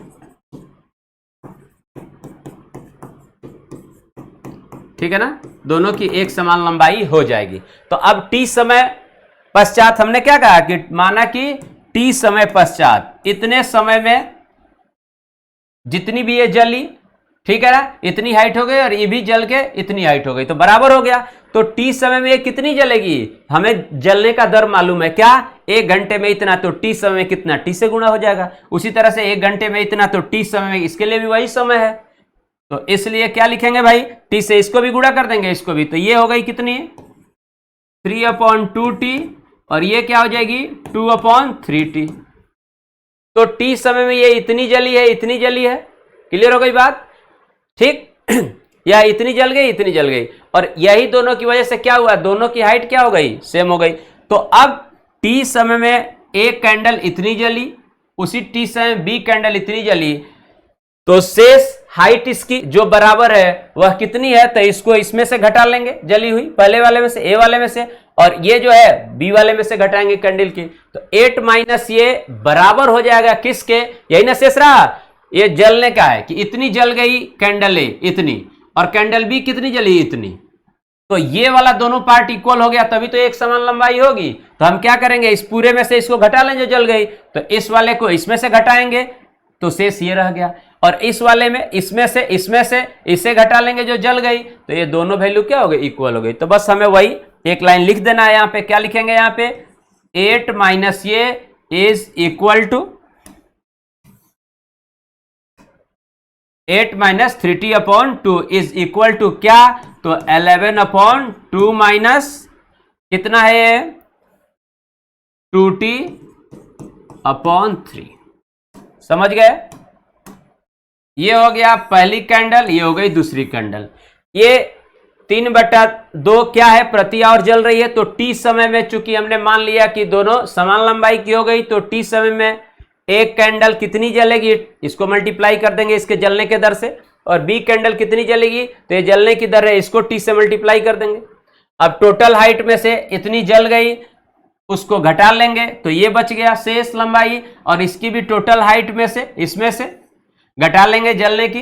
ठीक है ना, दोनों की एक समान लंबाई हो जाएगी। तो अब टी समय पश्चात हमने क्या कहा कि माना कि टी समय पश्चात इतने समय में जितनी भी ये जली, ठीक है ना, इतनी हाइट हो गई और ये भी जल के इतनी हाइट हो गई, तो बराबर हो गया। तो टी समय में ये कितनी जलेगी, हमें जलने का दर मालूम है क्या, 1 घंटे में इतना, तो टी समय में कितना, टी से गुणा हो जाएगा। उसी तरह से 1 घंटे में इतना, तो टी समय में इसके लिए भी वही समय है, तो इसलिए क्या लिखेंगे भाई, टी से इसको भी गुणा कर देंगे, इसको भी। तो ये हो गई कितनी, 3/2t, और ये क्या हो जाएगी 2/3t। तो टी समय में ये इतनी जली है, इतनी जली है, क्लियर हो गई बात, ठीक। या इतनी जल गई, इतनी जल गई, और यही दोनों की वजह से क्या हुआ, दोनों की हाइट क्या हो गई, सेम हो गई। तो अब टी समय में एक कैंडल इतनी जली, उसी टी समय बी कैंडल इतनी जली, तो शेष हाइट इसकी जो बराबर है वह कितनी है, तो इसको इसमें से घटा लेंगे, जली हुई पहले वाले में से, ए वाले में से, और ये जो है बी वाले में से घटाएंगे कैंडल की। तो 8 माइनस ये बराबर हो जाएगा किसके, यही ना शेष रहा, ये जलने का है कि इतनी जल गई कैंडल ए इतनी, और कैंडल बी कितनी जली, इतनी। तो ये वाला दोनों पार्ट इक्वल हो गया, तभी तो एक समान लंबाई होगी। तो हम क्या करेंगे, इस पूरे में से इसको घटा लें जो जल गई, तो इस वाले को इसमें से घटाएंगे तो शेष ये रह गया, और इस वाले में इसमें से इसे घटा लेंगे जो जल गई, तो ये दोनों वैल्यू क्या हो गई, इक्वल हो गई। तो बस हमें वही एक लाइन लिख देना है यहाँ पे, क्या लिखेंगे यहाँ पे, 8 माइनस ये is equal to 8 minus 3t/2 is equal to क्या, तो 11/2 माइनस कितना है 2t/3। समझ गए, ये हो गया पहली कैंडल, ये हो गई दूसरी कैंडल। ये 3/2 क्या है, प्रति आवर जल रही है। तो टी समय में चूंकि हमने मान लिया कि दोनों समान लंबाई की हो गई, तो टी समय में एक कैंडल कितनी जलेगी, इसको मल्टीप्लाई कर देंगे इसके जलने के दर से, और बी कैंडल कितनी जलेगी, तो ये जलने की दर है, इसको टी से मल्टीप्लाई कर देंगे। अब टोटल हाइट में से इतनी जल गई, उसको घटा लेंगे तो ये बच गया शेष लंबाई, और इसकी भी टोटल हाइट में से इसमें से घटा लेंगे जलने की,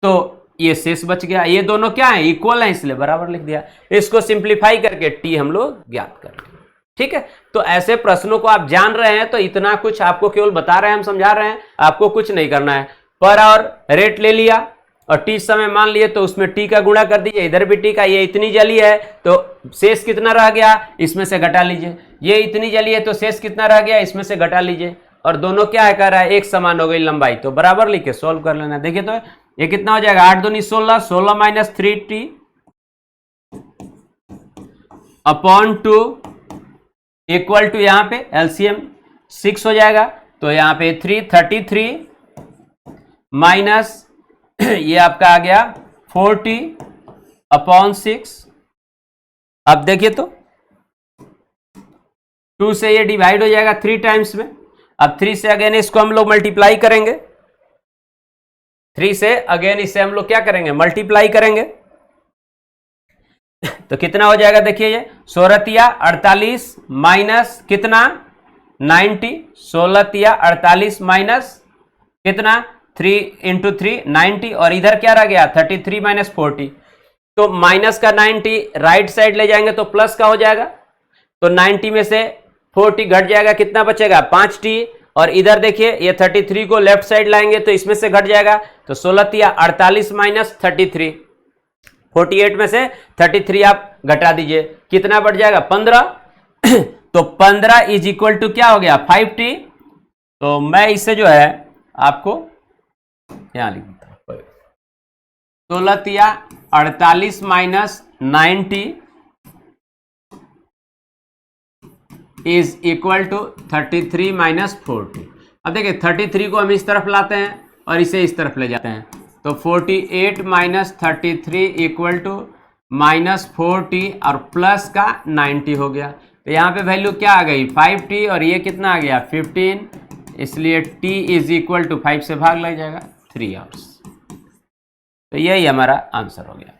तो ये शेष बच गया। ये दोनों क्या है, इक्वल है, इसलिए बराबर लिख दिया। इसको सिंप्लीफाई करके टी हम लोग ज्ञात कर लेंगे, ठीक है। तो ऐसे प्रश्नों को आप जान रहे हैं, तो इतना कुछ आपको केवल बता रहे हैं, हम समझा रहे हैं, आपको कुछ नहीं करना है। पर आवर रेट ले लिया, और टी समय मान लिए तो उसमें टी का गुणा कर दीजिए, इधर भी टी का, ये इतनी जली है तो शेष कितना रह गया, इसमें से घटा लीजिए, ये इतनी जली है तो शेष कितना रह गया, इसमें से घटा लीजिए, और दोनों क्या है कह रहा है एक समान हो गई लंबाई, तो बराबर लिख के सॉल्व कर लेना। देखिए तो ये कितना हो जाएगा, 8 दूनी 16, 16 minus 3t upon 2 equal to यहाँ पे एलसीएम 6 हो जाएगा, तो यहाँ पे 33 माइनस ये आपका आ गया 40 अपॉन 6। अब देखिए तो 2 से ये डिवाइड हो जाएगा 3 टाइम्स में, अब 3 से अगेन इसको हम लोग मल्टीप्लाई करेंगे, 3 से अगेन इसे हम लोग क्या करेंगे, मल्टीप्लाई करेंगे, तो कितना हो जाएगा, देखिए ये 16 48 माइनस कितना 90, 16 48 माइनस कितना 3 इंटू 3 90, और इधर क्या रह गया 33 माइनस 40, तो माइनस का 90 राइट साइड ले जाएंगे तो प्लस का हो जाएगा, तो 90 में से 40 घट जाएगा, कितना बचेगा 5t, और इधर देखिए ये 33 को लेफ्ट साइड लाएंगे तो इसमें से घट जाएगा, तो 16 48 माइनस 33, 48 में से 33 आप घटा दीजिए, कितना बढ़ जाएगा 15, तो 15 इज इक्वल टू क्या हो गया 5t, तो मैं इसे जो है आपको यहां लिख देता हूं, 16 48 minus 90 is equal to 33 minus 40। अब देखिए 33 को हम इस तरफ लाते हैं और इसे इस तरफ ले जाते हैं, तो 48 माइनस 33 इक्वल टू माइनस 40 और प्लस का 90 हो गया, तो यहाँ पे वैल्यू क्या आ गई 5t, और ये कितना आ गया 15, इसलिए t इज इक्वल टू 5 से भाग लग जाएगा 3 आवर्स, तो यही हमारा आंसर हो गया।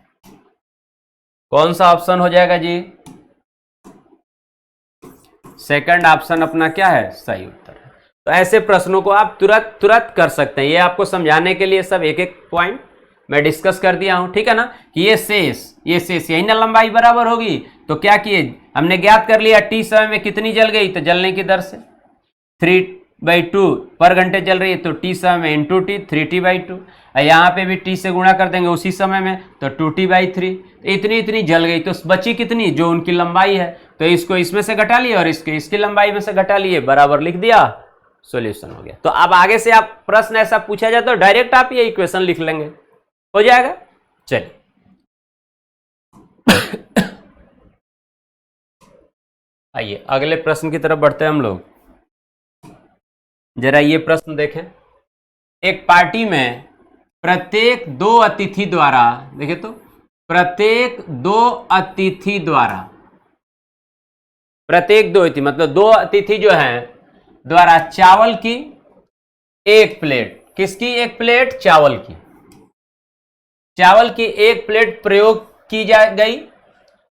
कौन सा ऑप्शन हो जाएगा जी, सेकंड ऑप्शन अपना क्या है सही उत्तर है। तो ऐसे प्रश्नों को आप तुरंत कर सकते हैं, ये आपको समझाने के लिए सब एक एक पॉइंट मैं डिस्कस कर दिया हूं, ठीक है ना, कि ये शेष यही ना लंबाई बराबर होगी, तो क्या किए हमने ज्ञात कर लिया टी समय में कितनी जल गई, तो जलने की दर से 3/2 पर घंटे जल रही है, तो टी समय में इंटू टी 3t/2, यहाँ पे भी टी से गुणा कर देंगे उसी समय में, तो 2t/3, इतनी जल गई, तो बची कितनी जो उनकी लंबाई है, तो इसको इसमें से घटा लिए और इसकी लंबाई में से घटा लिए, बराबर लिख दिया, सॉल्यूशन हो गया। तो अब आगे से आप प्रश्न ऐसा पूछा जाए तो डायरेक्ट आप ये इक्वेशन लिख लेंगे, हो जाएगा। चलिए आइए अगले प्रश्न की तरफ बढ़ते हैं हम लोग। जरा ये प्रश्न देखें, एक पार्टी में प्रत्येक 2 अतिथि द्वारा, देखिए तो प्रत्येक 2 अतिथि द्वारा, प्रत्येक 2 अतिथि मतलब 2 अतिथि जो हैं द्वारा चावल की एक प्लेट, किसकी एक प्लेट, चावल की, चावल की एक प्लेट प्रयोग की जा गई।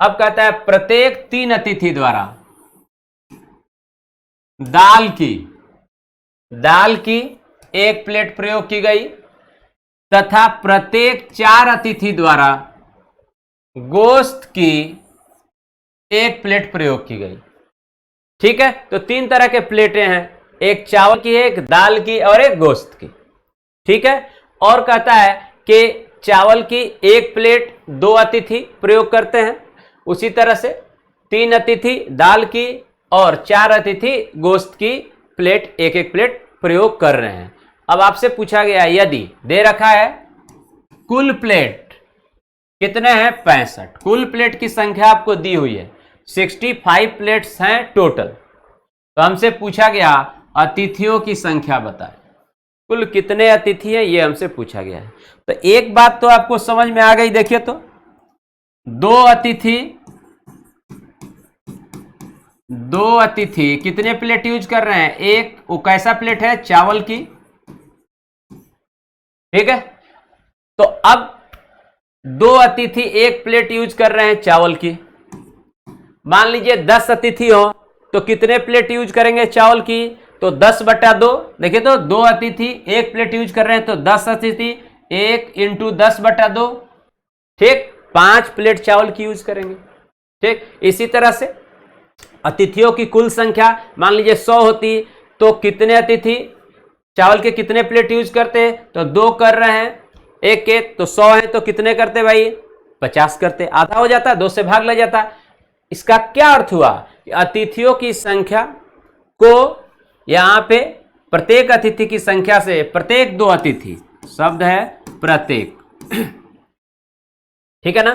अब कहता है प्रत्येक 3 अतिथि द्वारा दाल की एक प्लेट प्रयोग की गई, तथा प्रत्येक 4 अतिथि द्वारा गोश्त की एक प्लेट प्रयोग की गई, ठीक है। तो 3 तरह के प्लेटें हैं, एक चावल की, एक दाल की और एक गोश्त की, ठीक है। और कहता है कि चावल की एक प्लेट 2 अतिथि प्रयोग करते हैं, उसी तरह से 3 अतिथि दाल की और 4 अतिथि गोश्त की प्लेट एक एक प्लेट प्रयोग कर रहे हैं। अब आपसे पूछा गया यदि दे रखा है कुल प्लेट कितने हैं 65, कुल प्लेट की संख्या आपको दी हुई है 65 प्लेट्स हैं टोटल, तो हमसे पूछा गया अतिथियों की संख्या बताएं, कुल कितने अतिथि हैं ये हमसे पूछा गया है। तो एक बात तो आपको समझ में आ गई, देखिए तो 2 अतिथि कितने प्लेट यूज कर रहे हैं, एक वो कैसा प्लेट है चावल की, ठीक है। तो अब 2 अतिथि एक प्लेट यूज कर रहे हैं चावल की, मान लीजिए 10 अतिथि हो तो कितने प्लेट यूज करेंगे चावल की, तो 10/2, देखिए तो 2 अतिथि एक प्लेट यूज कर रहे हैं, तो 10 अतिथि 1 × 10/2, ठीक, 5 प्लेट चावल की यूज करेंगे, ठीक। इसी तरह से अतिथियों की कुल संख्या मान लीजिए 100 होती तो कितने अतिथि चावल के कितने प्लेट यूज करते हैं, तो 2 कर रहे हैं, एक के तो 100 है तो कितने करते भाई 50 करते, आधा हो जाता, 2 से भाग लग जाता। इसका क्या अर्थ हुआ कि अतिथियों की संख्या को यहां पे प्रत्येक अतिथि की संख्या से प्रत्येक 2 अतिथि, शब्द है प्रत्येक, ठीक है ना,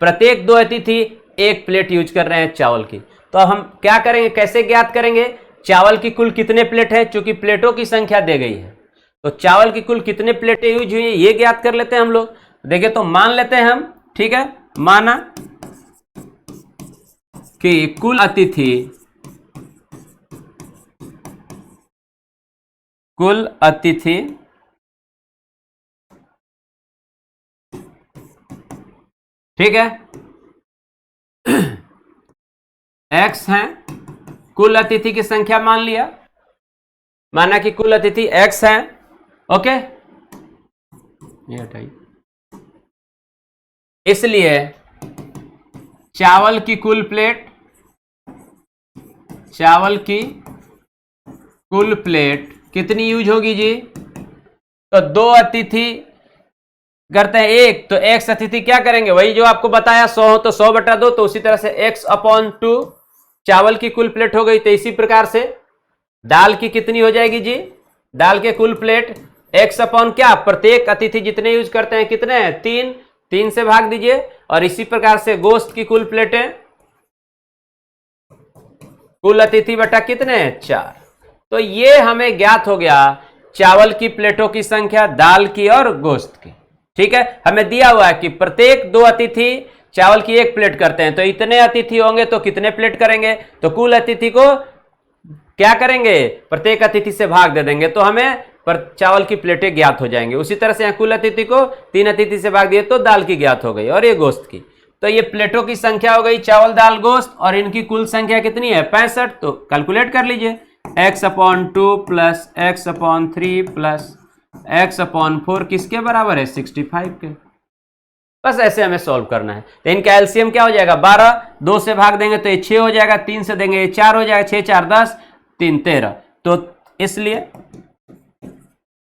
प्रत्येक 2 अतिथि एक प्लेट यूज कर रहे हैं चावल की। तो हम क्या करेंगे, कैसे ज्ञात करेंगे चावल की कुल कितने प्लेट है, चूंकि प्लेटों की संख्या दे गई है तो चावल की कुल कितने प्लेटें यूज हुई है ये ज्ञात कर लेते हैं हम लोग। देखिए तो मान लेते हैं हम, ठीक है, माना कि कुल अतिथि ठीक है x हैं, कुल अतिथि की संख्या मान लिया, माना कि कुल अतिथि x हैं, ओके, ये हटाइए। इसलिए चावल की कुल प्लेट कितनी यूज होगी जी, तो 2 अतिथि करते हैं एक, तो x अतिथि क्या करेंगे, वही जो आपको बताया 100 हो तो 100/2, तो उसी तरह से x/2 चावल की कुल प्लेट हो गई। तो इसी प्रकार से दाल की कितनी हो जाएगी जी, दाल के कुल प्लेट x अपॉन क्या, प्रत्येक अतिथि जितने यूज करते हैं कितने हैं 3 से भाग दीजिए। और इसी प्रकार से गोश्त की कुल प्लेटें कुल अतिथि बटा कितने हैं 4। तो ये हमें ज्ञात हो गया चावल की प्लेटों की संख्या, दाल की और गोश्त की, ठीक है। हमें दिया हुआ है कि प्रत्येक 2 अतिथि चावल की 1 प्लेट करते हैं, तो इतने अतिथि होंगे तो कितने प्लेट करेंगे, तो कुल अतिथि को क्या करेंगे, प्रत्येक अतिथि से भाग दे देंगे तो हमें पर चावल की प्लेटें ज्ञात हो जाएंगे। उसी तरह से यहाँ कुल अतिथि को 3 अतिथि से भाग दिए तो दाल की ज्ञात हो गई और ये गोश्त की। तो ये प्लेटों की संख्या हो गई चावल दाल गोश्त, और इनकी कुल संख्या कितनी है 65। तो कैलकुलेट कर लीजिए x/2 plus x/3 plus x/4 किसके बराबर है 65 के। बस ऐसे हमें सॉल्व करना है। तो इनका एलसीएम क्या हो जाएगा 12, 2 से भाग देंगे तो ये 6 हो जाएगा, 3 से देंगे ये 4 हो जाएगा, 6 4 10, 3 13। तो इसलिए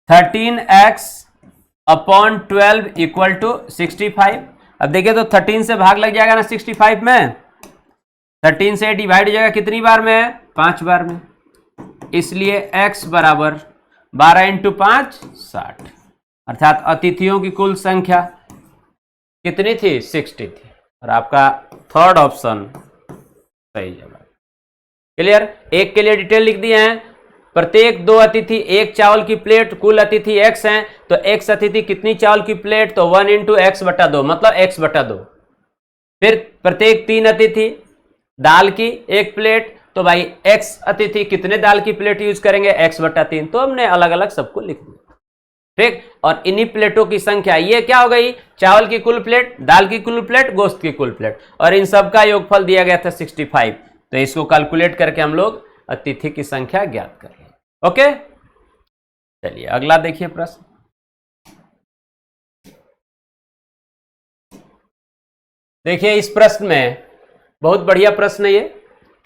13x/12 इक्वल टू 65। अब देखिए तो 13 से भाग लग जाएगा ना 65 में, 13 से डिवाइड हो जाएगा कितनी बार में 5 बार में, इसलिए x बराबर 12 × 5 60, अर्थात अतिथियों की कुल संख्या कितनी थी 60 थी, और आपका थर्ड ऑप्शन सही जवाब। क्लियर। एक के लिए डिटेल लिख दिए हैं, प्रत्येक 2 अतिथि 1 चावल की प्लेट, कुल अतिथि x हैं, तो x अतिथि कितनी चावल की प्लेट, तो 1 × x/2 मतलब x/2। फिर प्रत्येक 3 अतिथि दाल की 1 प्लेट, तो भाई x अतिथि कितने दाल की प्लेट यूज करेंगे x/3। तो हमने अलग अलग सबको लिख दिया, ठीक। और इन्हीं प्लेटों की संख्या ये क्या हो गई, चावल की कुल प्लेट, दाल की कुल प्लेट, गोश्त की कुल प्लेट, और इन सब का योगफल दिया गया था 65। तो इसको कैलकुलेट करके हम लोग अतिथि की संख्या ज्ञात कर लें। ओके, चलिए अगला देखिए प्रश्न। देखिए इस प्रश्न में बहुत बढ़िया प्रश्न है ये।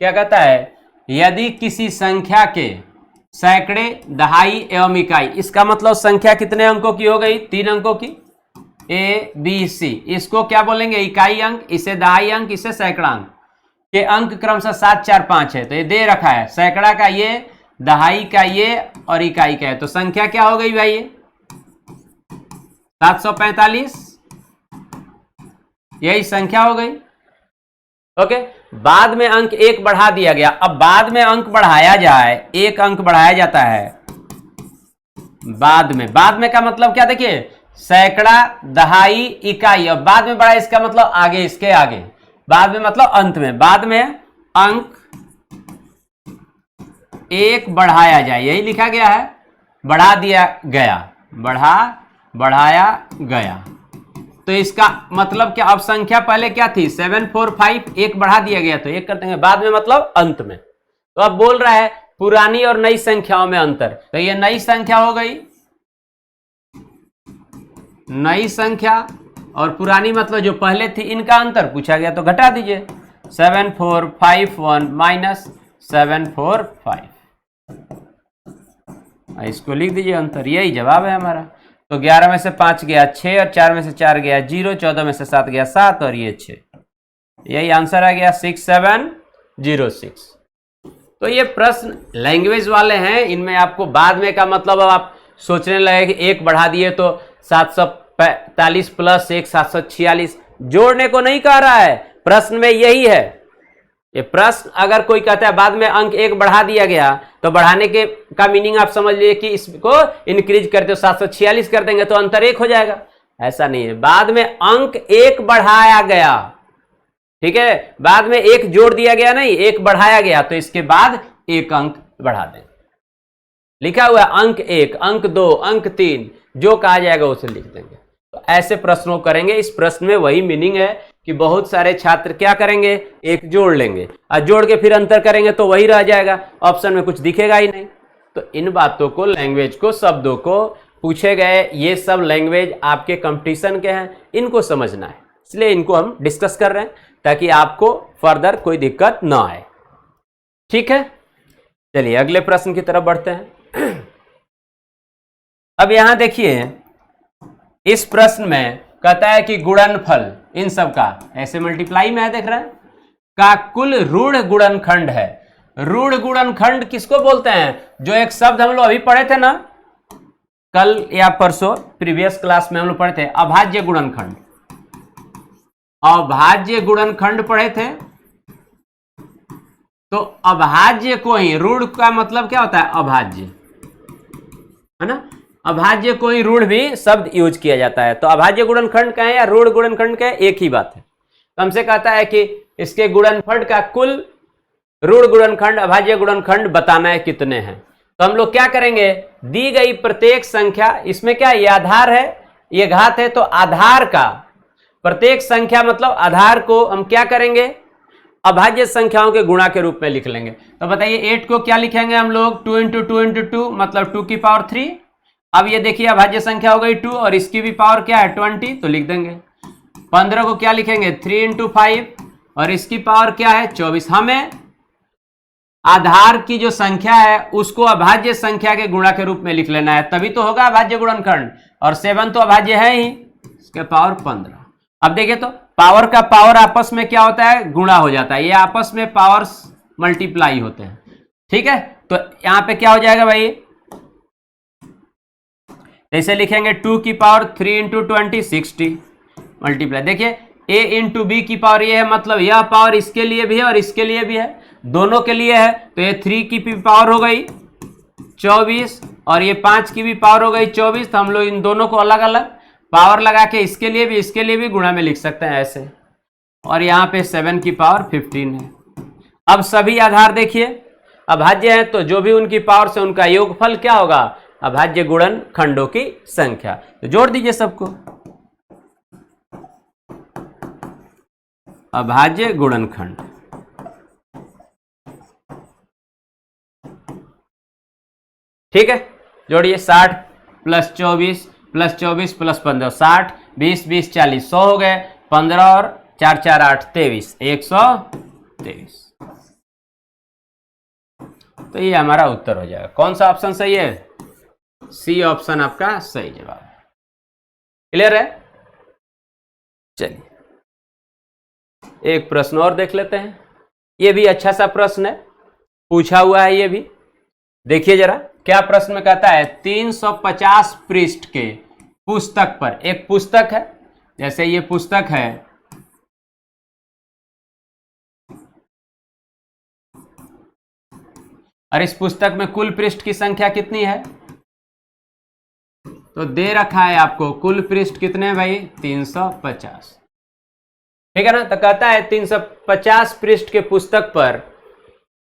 क्या कहता है, यदि किसी संख्या के सैकड़े, दहाई एवं इकाई, इसका मतलब संख्या कितने अंकों की हो गई 3 अंकों की, ए बी सी, इसको क्या बोलेंगे इकाई अंक, इसे दहाई अंक, इसे सैकड़ा अंक के अंक क्रमशः 7 4 5 है। तो ये दे रखा है सैकड़ा का ये, दहाई का ये और इकाई का है, तो संख्या क्या हो गई भाई 745, यही संख्या हो गई। ओके, बाद में अंक 1 बढ़ा दिया गया। अब बाद में अंक बढ़ाया जाए, 1 अंक बढ़ाया जाता है बाद में का मतलब क्या, देखिए सैकड़ा, दहाई, इकाई, और बाद में बढ़ा इसका मतलब आगे, इसके आगे, बाद में मतलब अंत में, बाद में अंक 1 बढ़ाया जाए, यही लिखा गया है, बढ़ा दिया गया, बढ़ाया गया। तो इसका मतलब क्या, अब संख्या पहले क्या थी 745, 1 बढ़ा दिया गया तो 1 कर देंगे, बाद में मतलब अंत में। तो अब बोल रहा है पुरानी और नई संख्याओं में अंतर, तो ये नई संख्या हो गई, नई संख्या, और पुरानी मतलब जो पहले थी, इनका अंतर पूछा गया तो घटा दीजिए, 7451 माइनस 745, इसको लिख दीजिए अंतर, यही जवाब है हमारा। तो 11 में से 5 गया 6 और 4 में से 4 गया 0, 14 में से 7 गया 7 और ये 6, यही आंसर आ गया 6706। तो ये प्रश्न लैंग्वेज वाले हैं, इनमें आपको बाद में का मतलब अब आप सोचने लगे कि 1 बढ़ा दिए तो 745 प्लस 1 746, जोड़ने को नहीं कह रहा है, प्रश्न में यही है। ये प्रश्न अगर कोई कहता है बाद में अंक 1 बढ़ा दिया गया तो बढ़ाने के का मीनिंग आप समझ लीजिए कि इसको इंक्रीज करते हो 746 कर देंगे तो अंतर 1 हो जाएगा, ऐसा नहीं है। बाद में अंक 1 बढ़ाया गया, ठीक है, बाद में 1 जोड़ दिया गया नहीं, 1 बढ़ाया गया, तो इसके बाद 1 अंक बढ़ा दें। लिखा हुआ अंक 1, अंक 2, अंक 3, जो कहा जाएगा उसे लिख देंगे। तो ऐसे प्रश्नों करेंगे। इस प्रश्न में वही मीनिंग है कि बहुत सारे छात्र क्या करेंगे, 1 जोड़ लेंगे और जोड़ के फिर अंतर करेंगे तो वही रह जाएगा, ऑप्शन में कुछ दिखेगा ही नहीं। तो इन बातों को, लैंग्वेज को, शब्दों को पूछे गए, ये सब लैंग्वेज आपके कंपटीशन के हैं, इनको समझना है, इसलिए इनको हम डिस्कस कर रहे हैं ताकि आपको फर्दर कोई दिक्कत ना आए। ठीक है, चलिए अगले प्रश्न की तरफ बढ़ते हैं। अब यहां देखिए, इस प्रश्न में कहता है कि गुणनफल इन सब का, ऐसे मल्टीप्लाई में है, देख रहे हैं, का कुल ऋण गुणनखंड है। ऋण गुणनखंड किसको बोलते हैं? जो एक शब्द हम लोग अभी पढ़े थे ना, कल या परसों प्रीवियस क्लास में हम लोग पढ़े थे, अभाज्य गुणनखंड। अभाज्य गुणनखंड पढ़े थे। तो अभाज्य को ही, ऋण का मतलब क्या होता है? अभाज्य, है ना। अभाज्य को ही ऋण भी शब्द यूज किया जाता है। तो अभाज्य गुणनखंड का है या ऋण गुणनखंड का है, एक ही बात है। तो हमसे कहता है कि इसके गुणनफल का कुल ऋण गुणनखंड, अभाज्य गुणनखंड बताना है कितने हैं। तो हम लोग क्या करेंगे, दी गई प्रत्येक संख्या, इसमें क्या, ये आधार है, ये घात है, तो आधार का प्रत्येक संख्या मतलब आधार को हम क्या करेंगे, अभाज्य संख्याओं के गुणा के रूप में लिख लेंगे। तो बताइए 8 को क्या लिखेंगे हम लोग, 2 × 2 × 2 मतलब 2 की पावर 3। अब ये देखिए अभाज्य संख्या हो गई 2 और इसकी भी पावर क्या है 20, तो लिख देंगे। 15 को क्या लिखेंगे, 3 × 5 और इसकी पावर क्या है 24। हमें आधार की जो संख्या है उसको अभाज्य संख्या के गुणा के रूप में लिख लेना है, तभी तो होगा अभाज्य गुणनखंड। और 7 तो अभाज्य है ही, इसके पावर 15। अब देखिए तो पावर का पावर आपस में क्या होता है, गुणा हो जाता है, ये आपस में पावर्स मल्टीप्लाई होते हैं। ठीक है, तो यहां पे क्या हो जाएगा भाई, ऐसे लिखेंगे 2 की पावर 3 × 20 60 मल्टीप्लाई। देखिए a × b की पावर ये है, मतलब यह पावर इसके लिए भी है और इसके लिए भी है, दोनों के लिए है। तो ये 3 की भी पावर हो गई 24 और ये 5 की भी पावर हो गई 24। तो हम लोग इन दोनों को अलग अलग पावर लगा के इसके लिए भी गुणा में लिख सकते हैं ऐसे। और यहाँ पे 7 की पावर 15 है। अब सभी आधार देखिए अभाज्य है, तो जो भी उनकी पावर से उनका योगफल क्या होगा, अभाज्य गुणनखंडों की संख्या। तो जोड़ दीजिए सबको, अभाज्य गुणनखंड। ठीक है, जोड़िए 60 + 24 + 24 + 15 60, 20 20 40 100 हो गए, 15 और 4 4 8 23 123। तो ये हमारा उत्तर हो जाएगा। कौन सा ऑप्शन सही है, सी ऑप्शन आपका सही जवाब है। क्लियर है। चलिए एक प्रश्न और देख लेते हैं, ये भी अच्छा सा प्रश्न है, पूछा हुआ है ये भी। देखिए जरा क्या प्रश्न में कहता है, 350 पृष्ठ के पुस्तक पर, एक पुस्तक है, जैसे ये पुस्तक है, और इस पुस्तक में कुल पृष्ठ की संख्या कितनी है, तो दे रखा है आपको कुल पृष्ठ कितने हैं भाई, 350। ठीक है ना। तो कहता है 350 पृष्ठ के पुस्तक पर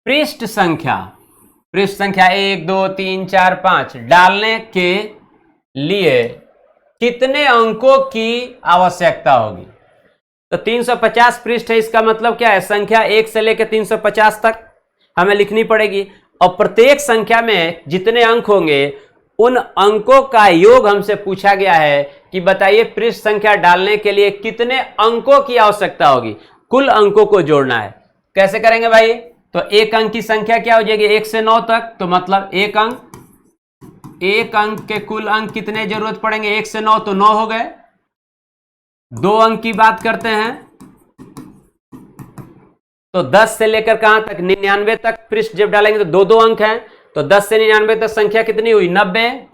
पृष्ठ संख्या 1 2 3 4 5 डालने के लिए कितने अंकों की आवश्यकता होगी। तो 350 पृष्ठ है, इसका मतलब क्या है, संख्या 1 से लेकर 350 तक हमें लिखनी पड़ेगी, और प्रत्येक संख्या में जितने अंक होंगे उन अंकों का योग हमसे पूछा गया है कि बताइए पृष्ठ संख्या डालने के लिए कितने अंकों की आवश्यकता होगी। कुल अंकों को जोड़ना है। कैसे करेंगे भाई, तो एक अंक की संख्या क्या हो जाएगी 1 से 9 तक, तो मतलब एक अंक एक अंक के कुल अंक कितने जरूरत पड़ेंगे? 1 से 9 तो 9 हो गए। 2 अंक की बात करते हैं तो 10 से लेकर कहां तक? 99 तक पृष्ठ जब डालेंगे तो 2 अंक हैं, तो 10 से 99 तक संख्या कितनी हुई? 90।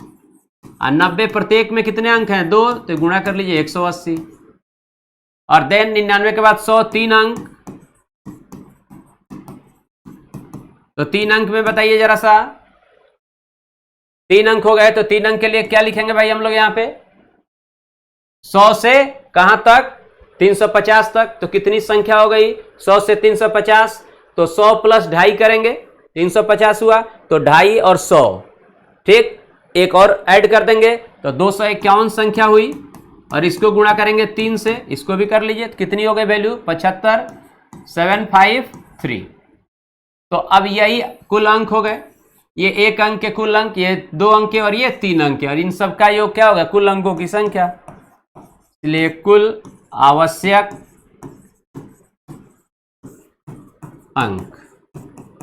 और 90 प्रत्येक में कितने अंक हैं? 2, तो गुणा कर लीजिए 180। और देन 99 के बाद 100, 3 अंक, तो 3 अंक में बताइए जरा सा। 3 अंक हो गए तो 3 अंक के लिए क्या लिखेंगे भाई हम लोग यहां पे? 100 से कहां तक? 350 तक। तो कितनी संख्या हो गई? 100 से 350, तो 100 प्लस 2.5 करेंगे, 350 हुआ, तो 2.5 और 100, ठीक, एक और ऐड कर देंगे तो 251 संख्या हुई। और इसको गुणा करेंगे 3 से, इसको भी कर लीजिए, तो कितनी हो गई वैल्यू? 75753। तो अब यही कुल अंक हो गए। ये 1 अंक के कुल अंक, ये 2 अंक के और ये 3 अंक के, और इन सब का योग क्या होगा? कुल अंकों की संख्या। इसलिए कुल आवश्यक अंक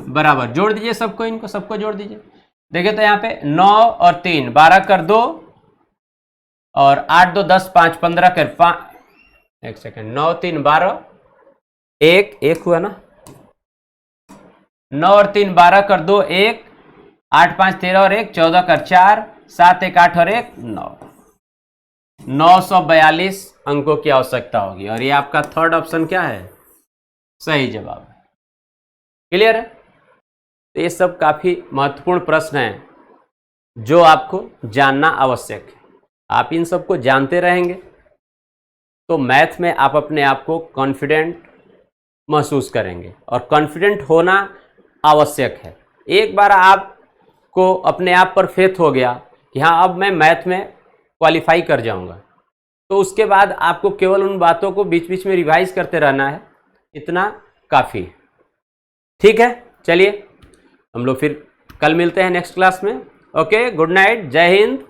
बराबर, जोड़ दीजिए सबको, इनको सबको जोड़ दीजिए। देखिए तो यहाँ पे 9 और 3 12 कर 2, और 8 2 10 5 15 कर 5, एक सेकेंड, 9 3 12, एक हुआ ना, 9 और 3 12 कर 2 1, 8 5 13 और 1 14 कर 4, 7 1 8 और 1 9, 942 अंकों की आवश्यकता होगी। और ये आपका थर्ड ऑप्शन क्या है? सही जवाब है। क्लियर है? तो ये सब काफी महत्वपूर्ण प्रश्न हैं जो आपको जानना आवश्यक है। आप इन सबको जानते रहेंगे तो मैथ में आप अपने आप को कॉन्फिडेंट महसूस करेंगे, और कॉन्फिडेंट होना आवश्यक है। एक बार आपको अपने आप पर फेथ हो गया कि हाँ अब मैं मैथ में क्वालिफाई कर जाऊंगा, तो उसके बाद आपको केवल उन बातों को बीच बीच में रिवाइज करते रहना है, इतना काफ़ी। ठीक है, चलिए हम लोग फिर कल मिलते हैं नेक्स्ट क्लास में। ओके, गुड नाइट, जय हिंद।